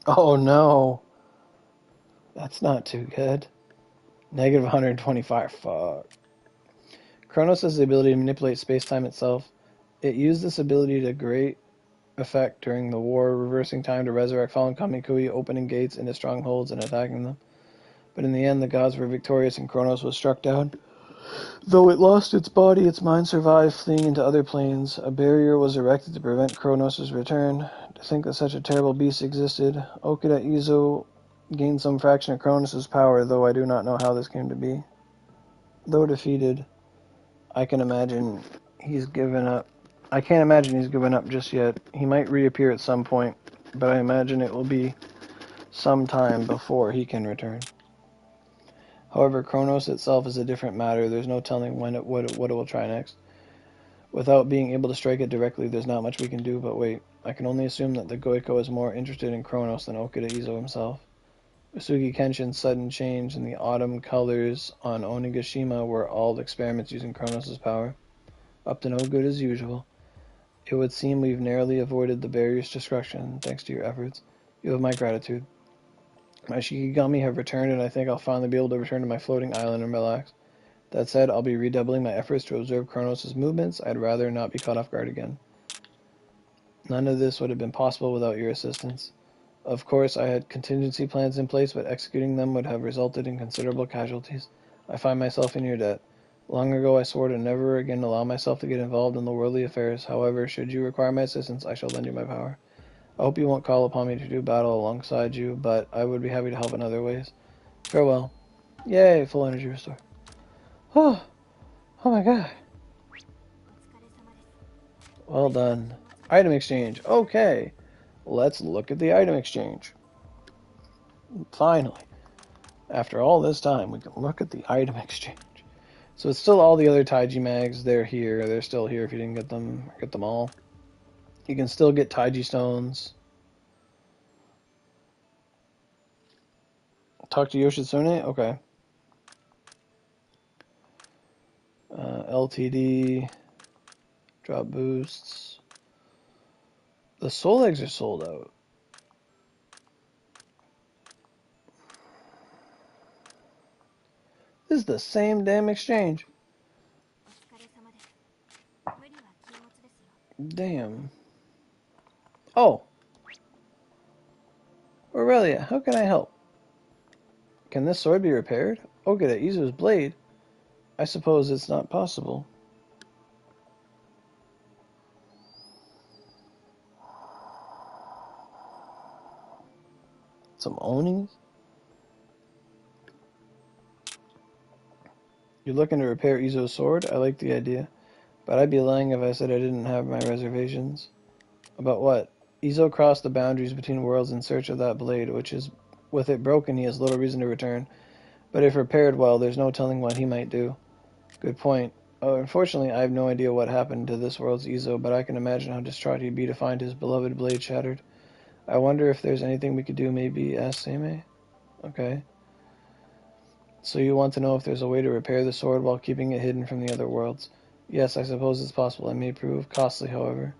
Oh no. That's not too good. Negative 125. Fuck. Kronos has the ability to manipulate space-time itself. It used this ability to great effect during the war, reversing time to resurrect fallen Kamikui, opening gates into strongholds and attacking them. But in the end, the gods were victorious and Kronos was struck down. Though it lost its body, its mind survived, fleeing into other planes. A barrier was erected to prevent Kronos' return. To think that such a terrible beast existed, Okida Izo gained some fraction of Kronos' power, though I do not know how this came to be. Though defeated, I can imagine he's given up. I can't imagine he's given up just yet. He might reappear at some point, but I imagine it will be some time before he can return. However, Kronos itself is a different matter. There's no telling what it will try next. Without being able to strike it directly, there's not much we can do but wait. I can only assume that the Goiko is more interested in Kronos than Okida Izo himself. Usugi Kenshin's sudden change in the autumn colors on Onigashima were all experiments using Kronos' power. Up to no good as usual. It would seem we've narrowly avoided the barrier's destruction, thanks to your efforts. You have my gratitude. My Shikigami have returned, and I think I'll finally be able to return to my floating island and relax. That said, I'll be redoubling my efforts to observe Kronos' movements. I'd rather not be caught off guard again. None of this would have been possible without your assistance. Of course, I had contingency plans in place, but executing them would have resulted in considerable casualties. I find myself in your debt. Long ago I swore to never again allow myself to get involved in the worldly affairs. However, should you require my assistance, I shall lend you my power. I hope you won't call upon me to do battle alongside you, but I would be happy to help in other ways. Farewell. Yay, full energy restore. Oh, oh my god. Well done. Item exchange. Okay. Let's look at the item exchange. Finally. After all this time, we can look at the item exchange. So it's still all the other Taiji mags. They're here. They're still here if you didn't get them. Get them all. You can still get Taiji stones. Talk to Yoshitsune? Okay. LTD. Drop boosts. The soul eggs are sold out. This is the same damn exchange. Damn. Oh. Aurelia, how can I help? Can this sword be repaired? Okada Izu's blade? I suppose it's not possible. Some onis? You're looking to repair Izu's sword? I like the idea. But I'd be lying if I said I didn't have my reservations. About what? Izo crossed the boundaries between worlds in search of that blade, which is, with it broken, he has little reason to return. But if repaired well, there's no telling what he might do. Good point. Oh, unfortunately, I have no idea what happened to this world's Izo, but I can imagine how distraught he'd be to find his beloved blade shattered. I wonder if there's anything we could do, maybe ask Seimei? Okay. So you want to know if there's a way to repair the sword while keeping it hidden from the other worlds? Yes, I suppose it's possible. It may prove costly, however.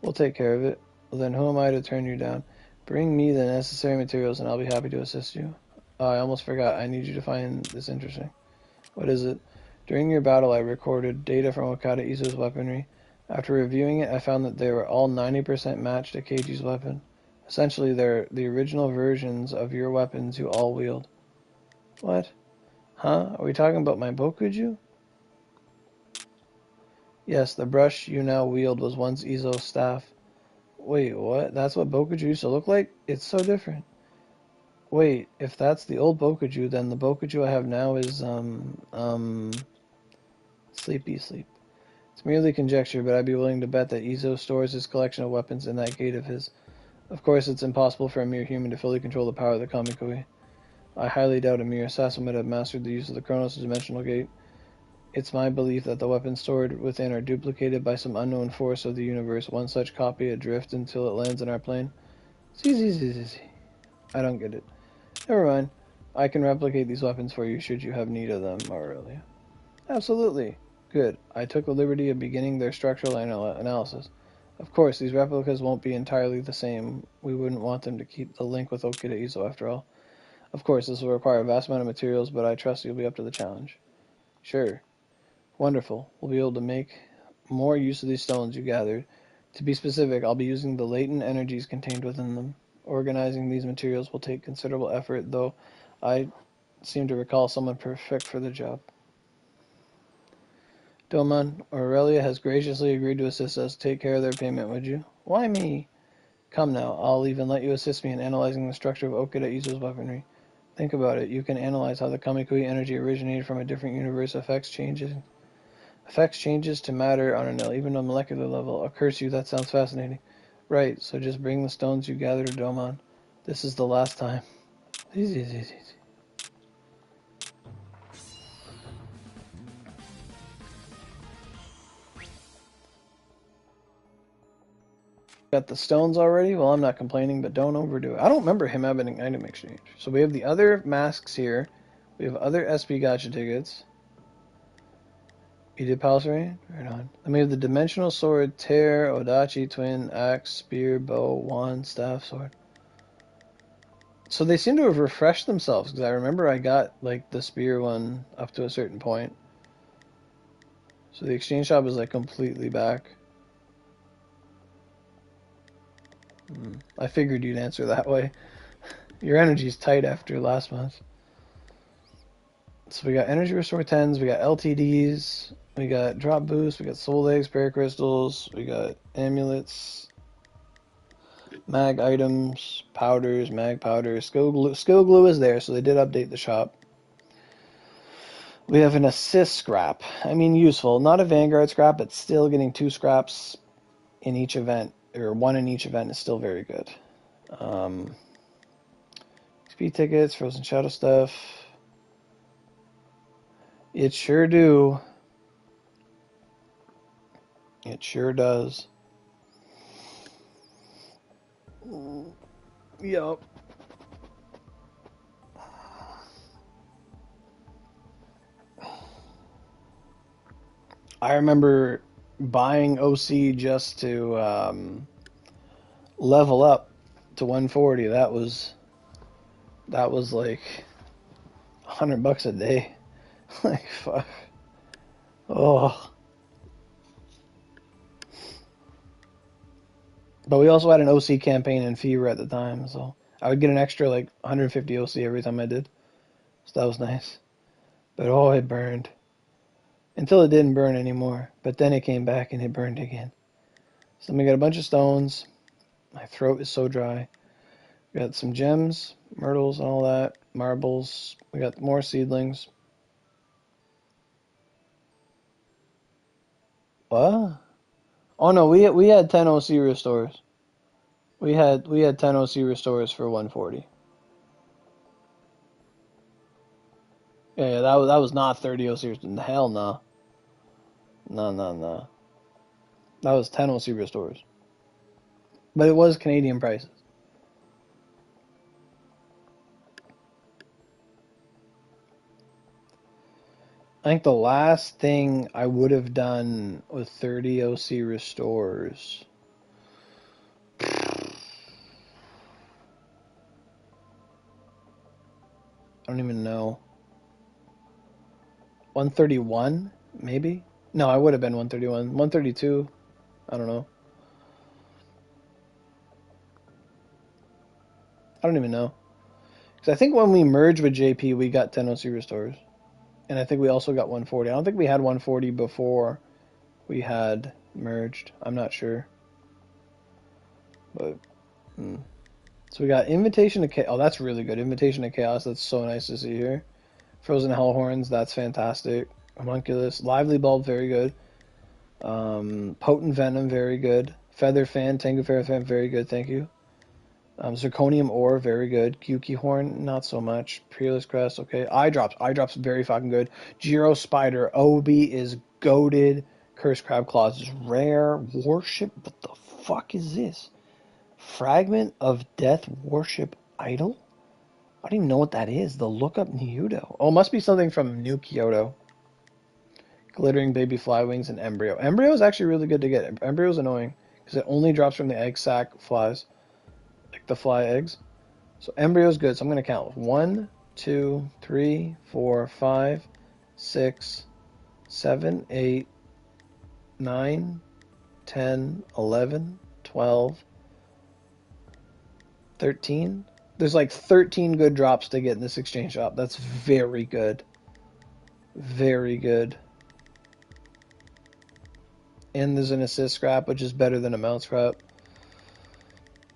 We'll take care of it. Well, then who am I to turn you down? Bring me the necessary materials and I'll be happy to assist you. I almost forgot. I need you to find this interesting. What is it? During your battle, I recorded data from Okada Izu's weaponry. After reviewing it, I found that they were all 90% matched to Keiji's weapon. Essentially, they're the original versions of your weapons you all wield. What? Huh? Are we talking about my Bokuju? Yes, the brush you now wield was once Izo's staff. Wait, what? That's what Bokuju used to look like? It's so different. Wait, if that's the old Bokuju, then the Bokuju I have now is, sleepy sleep. It's merely conjecture, but I'd be willing to bet that Izo stores his collection of weapons in that gate of his. Of course, it's impossible for a mere human to fully control the power of the Kamikui. I highly doubt a mere assassin would have mastered the use of the Chronos dimensional gate. It's my belief that the weapons stored within are duplicated by some unknown force of the universe, one such copy adrift until it lands in our plane. See. I don't get it. Never mind. I can replicate these weapons for you should you have need of them, Aurelia. Absolutely. Good. I took the liberty of beginning their structural analysis. Of course, these replicas won't be entirely the same. We wouldn't want them to keep the link with Okada Izo after all. Of course, this will require a vast amount of materials, but I trust you'll be up to the challenge. Sure. Wonderful. We'll be able to make more use of these stones you gathered. To be specific, I'll be using the latent energies contained within them. Organizing these materials will take considerable effort, though I seem to recall someone perfect for the job. Domon, Aurelia has graciously agreed to assist us. Take care of their payment, would you? Why me? Come now, I'll even let you assist me in analyzing the structure of Okada Izu's weaponry. Think about it. You can analyze how the Kamikui energy originated from a different universe, affects changes to matter on an even a molecular level. Oh, curse you, that sounds fascinating. Right, so just bring the stones you gather to Domon. This is the last time. Easy. Got the stones already? Well, I'm not complaining, but don't overdo it. I don't remember him having an item exchange. So we have the other masks here. We have other SP gacha tickets. You did Palace Rain? Right on. Then we have the Dimensional Sword, Tear, Odachi, Twin, Axe, Spear, Bow, Wand, Staff, Sword. So they seem to have refreshed themselves, because I remember I got, like, the Spear one up to a certain point. So the exchange shop is, like, completely back. I figured you'd answer that way. Your energy's tight after last month. So we got energy restore 10s, we got LTDs, we got drop boost, we got soul eggs, paracrystals, we got amulets, mag items, powders, mag powders, skill glue is there, so they did update the shop. We have an assist scrap. I mean, useful. Not a Vanguard scrap, but still getting 2 scraps in each event, or 1 in each event is still very good. XP tickets, Frozen Shadow stuff. It sure do. It sure does. Yup. I remember buying OC just to level up to 140. That was like $100 a day. Like fuck. Oh. But we also had an OC campaign in Fever at the time, so I would get an extra like 150 OC every time I did. So that was nice. But oh, it burned. Until it didn't burn anymore. But then it came back and it burned again. So then we got a bunch of stones. My throat is so dry. We got some gems, myrtles, and all that. Marbles. We got more seedlings. What? Oh no, we had 10 OC restores. We had 10 OC restores for 140. Yeah, that was not 30 OC restores. Hell no. No. That was 10 OC restores. But it was Canadian prices. I think the last thing I would have done with 30 OC restores. I don't even know. 131, maybe? No, I would have been 131. 132, I don't know. I don't even know. Because I think when we merged with JP, we got 10 OC restores. And I think we also got 140. I don't think we had 140 before we had merged. I'm not sure. But, So we got Invitation to Chaos. Oh, that's really good. Invitation to Chaos. That's so nice to see here. Frozen Hellhorns. That's fantastic. Homunculus. Lively Bulb. Very good. Potent Venom. Very good. Feather Fan. Tengu Feather Fan. Very good. Thank you. Zirconium Ore. Very good. Kyuki Horn. Not so much. Peerless Crest. Okay. Eye Drops. Eye Drops. Very fucking good. Gyro Spider. Obi is goated. Curse Crab Claws is rare. Warship. What the fuck is this? Fragment of Death Worship Idol? I don't even know what that is. The Lookup Nyudo. Oh, it must be something from New Kyoto. Glittering Baby Fly Wings and Embryo. Embryo is actually really good to get. Embryo is annoying because it only drops from the egg sac flies. Like the fly eggs. So Embryo is good. So I'm going to count. 1, 2, 3, 4, 5, 6, 7, 8, 9, 10, 11, 12, 13. There's like 13 good drops to get in this exchange shop. That's very good. Very good. And there's an assist scrap, which is better than a mount scrap.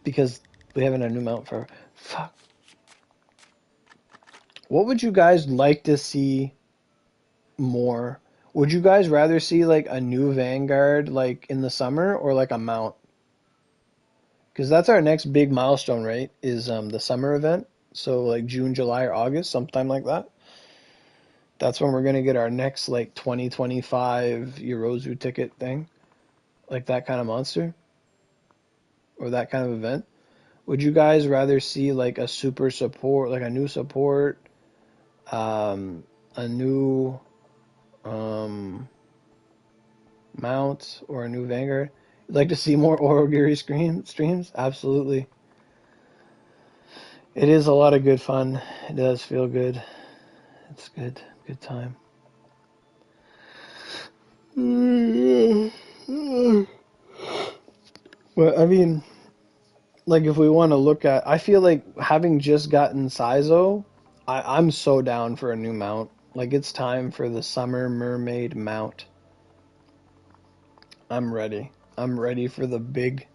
Because we haven't a new mount for... Fuck. What would you guys like to see more? Would you guys rather see like a new Vanguard like in the summer or like a mount? Because that's our next big milestone, right? Is the summer event. So like June, July, or August, sometime like that. That's when we're gonna get our next like 2025 Yorozu ticket thing. Like that kind of monster. Or that kind of event. Would you guys rather see like a super support, like a new support, a new mount, or a new Vanguard? You'd like to see more Aurogiri streams? Absolutely. It is a lot of good fun. It does feel good. It's good. Good time. Well, I mean, like if we want to look at, I feel like having just gotten Saizo, I'm so down for a new mount. Like, it's time for the summer mermaid mount. I'm ready. I'm ready for the big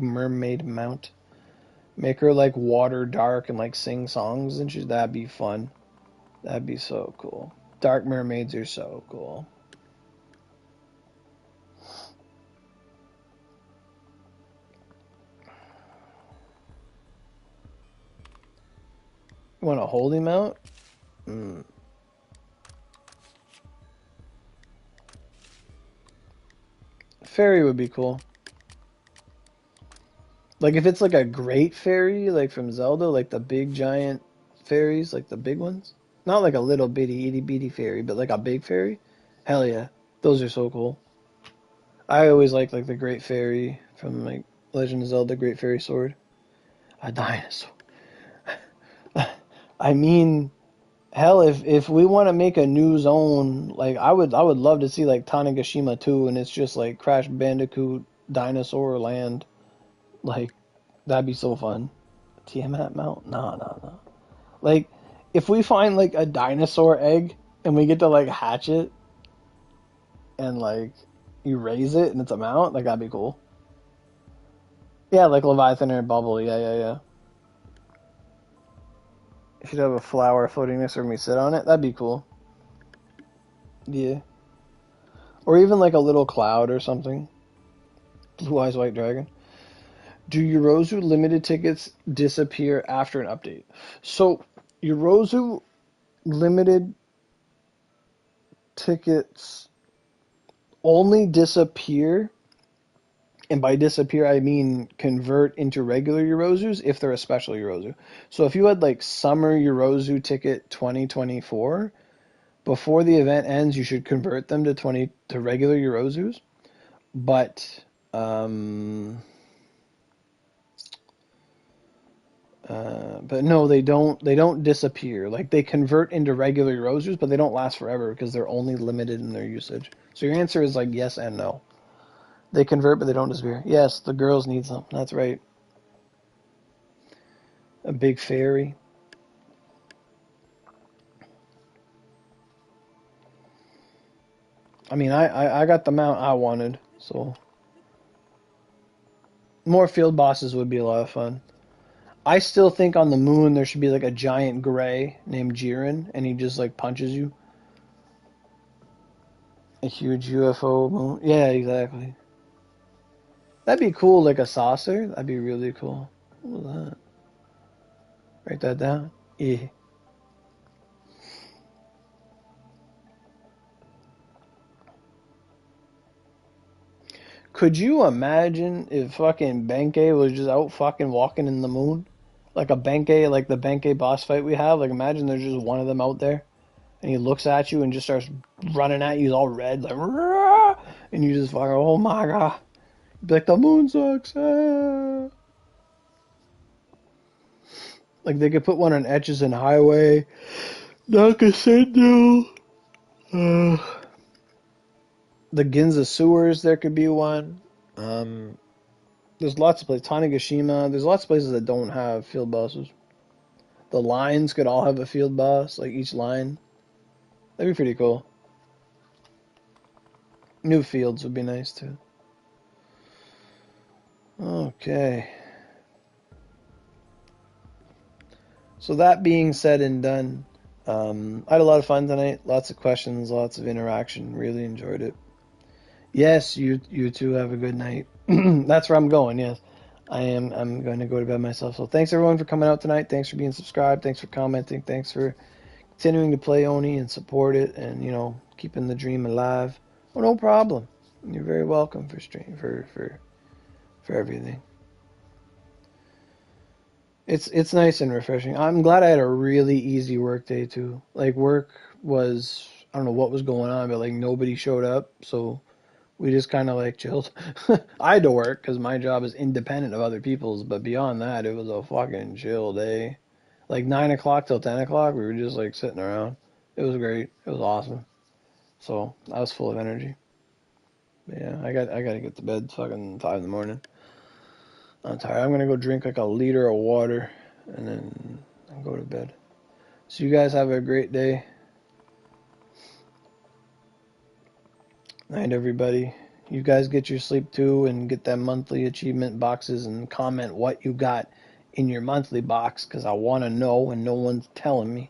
mermaid mount. Make her like water dark and like sing songs and shit. That'd be fun. That'd be so cool. Dark mermaids are so cool. You want a holy mount? Fairy would be cool. Like if it's like a great fairy, like from Zelda, like the big giant fairies, like the big ones. Not like a little bitty itty bitty fairy, but like a big fairy. Hell yeah, those are so cool. I always like the great fairy from like Legend of Zelda, Great Fairy Sword. A dinosaur. I mean, hell, if we want to make a new zone, like I would love to see like Tanegashima 2, and it's just like Crash Bandicoot Dinosaur Land. Like that'd be so fun. Tiamat Mount? No, no, no. Like if we find like a dinosaur egg and we get to like hatch it and like you raise it and it's a mount, like that'd be cool. Yeah, like Leviathan or Bubble. Yeah, yeah, yeah. You should have a flower floating next to me sit on it. That'd be cool. Yeah. Or even like a little cloud or something. Blue Eyes White Dragon. Do Yorozu limited tickets disappear after an update? So, Yorozu limited tickets only disappear, and by disappear I mean convert into regular Yorozus if they're a special Yorozu. So if you had like Summer Yorozu ticket 2024, before the event ends, you should convert them to regular Yorozus. But but no, they don't. They don't disappear. Like they convert into regular Yorozus, but they don't last forever because they're only limited in their usage. So your answer is like yes and no. They convert, but they don't disappear. Yes, the girls need some. That's right. A big fairy. I mean, I got the mount I wanted, so more field bosses would be a lot of fun. I still think on the moon there should be like a giant gray named Jiren, and he just like punches you. A huge UFO moon. Yeah, exactly. That'd be cool, like a saucer. That'd be really cool. What was that? Write that down. Yeah. Could you imagine if fucking Benkei was just out fucking walking in the moon? Like a Benkei, like the Benkei boss fight we have? Like imagine there's just one of them out there and he looks at you and just starts running at you, he's all red, like, "Rah!" And you just fucking, oh my god. You'd be like, the moon sucks. Ah. Like they could put one on Etches and Highway. Nakasendo. Uh, the Ginza Sewers, there could be one. There's lots of places. Tanegashima. There's lots of places that don't have field bosses. The lines could all have a field boss, like each line. That'd be pretty cool. New fields would be nice too. Okay. So that being said and done, I had a lot of fun tonight. Lots of questions, lots of interaction. Really enjoyed it. Yes, you too have a good night. That's where I'm going. Yes, I'm going to go to bed myself. So thanks everyone for coming out tonight. Thanks for being subscribed. Thanks for commenting. Thanks for continuing to play Oni and support it, and keeping the dream alive. Oh, no problem. You're very welcome for stream for everything. It's nice and refreshing. I'm glad I had a really easy work day too. Like work was, I don't know what was going on, but like nobody showed up, so we just kind of like chilled. I had to work because my job is independent of other people's, but beyond that, it was a fucking chill day. Like 9 o'clock till 10 o'clock, we were just like sitting around. It was great. It was awesome. So I was full of energy. But yeah, I gotta get to bed. It's fucking 5 in the morning. I'm tired. I'm gonna go drink like a liter of water and then go to bed. So you guys have a great day. Night, everybody. You guys get your sleep too and get that monthly achievement boxes and comment what you got in your monthly box because I want to know and no one's telling me.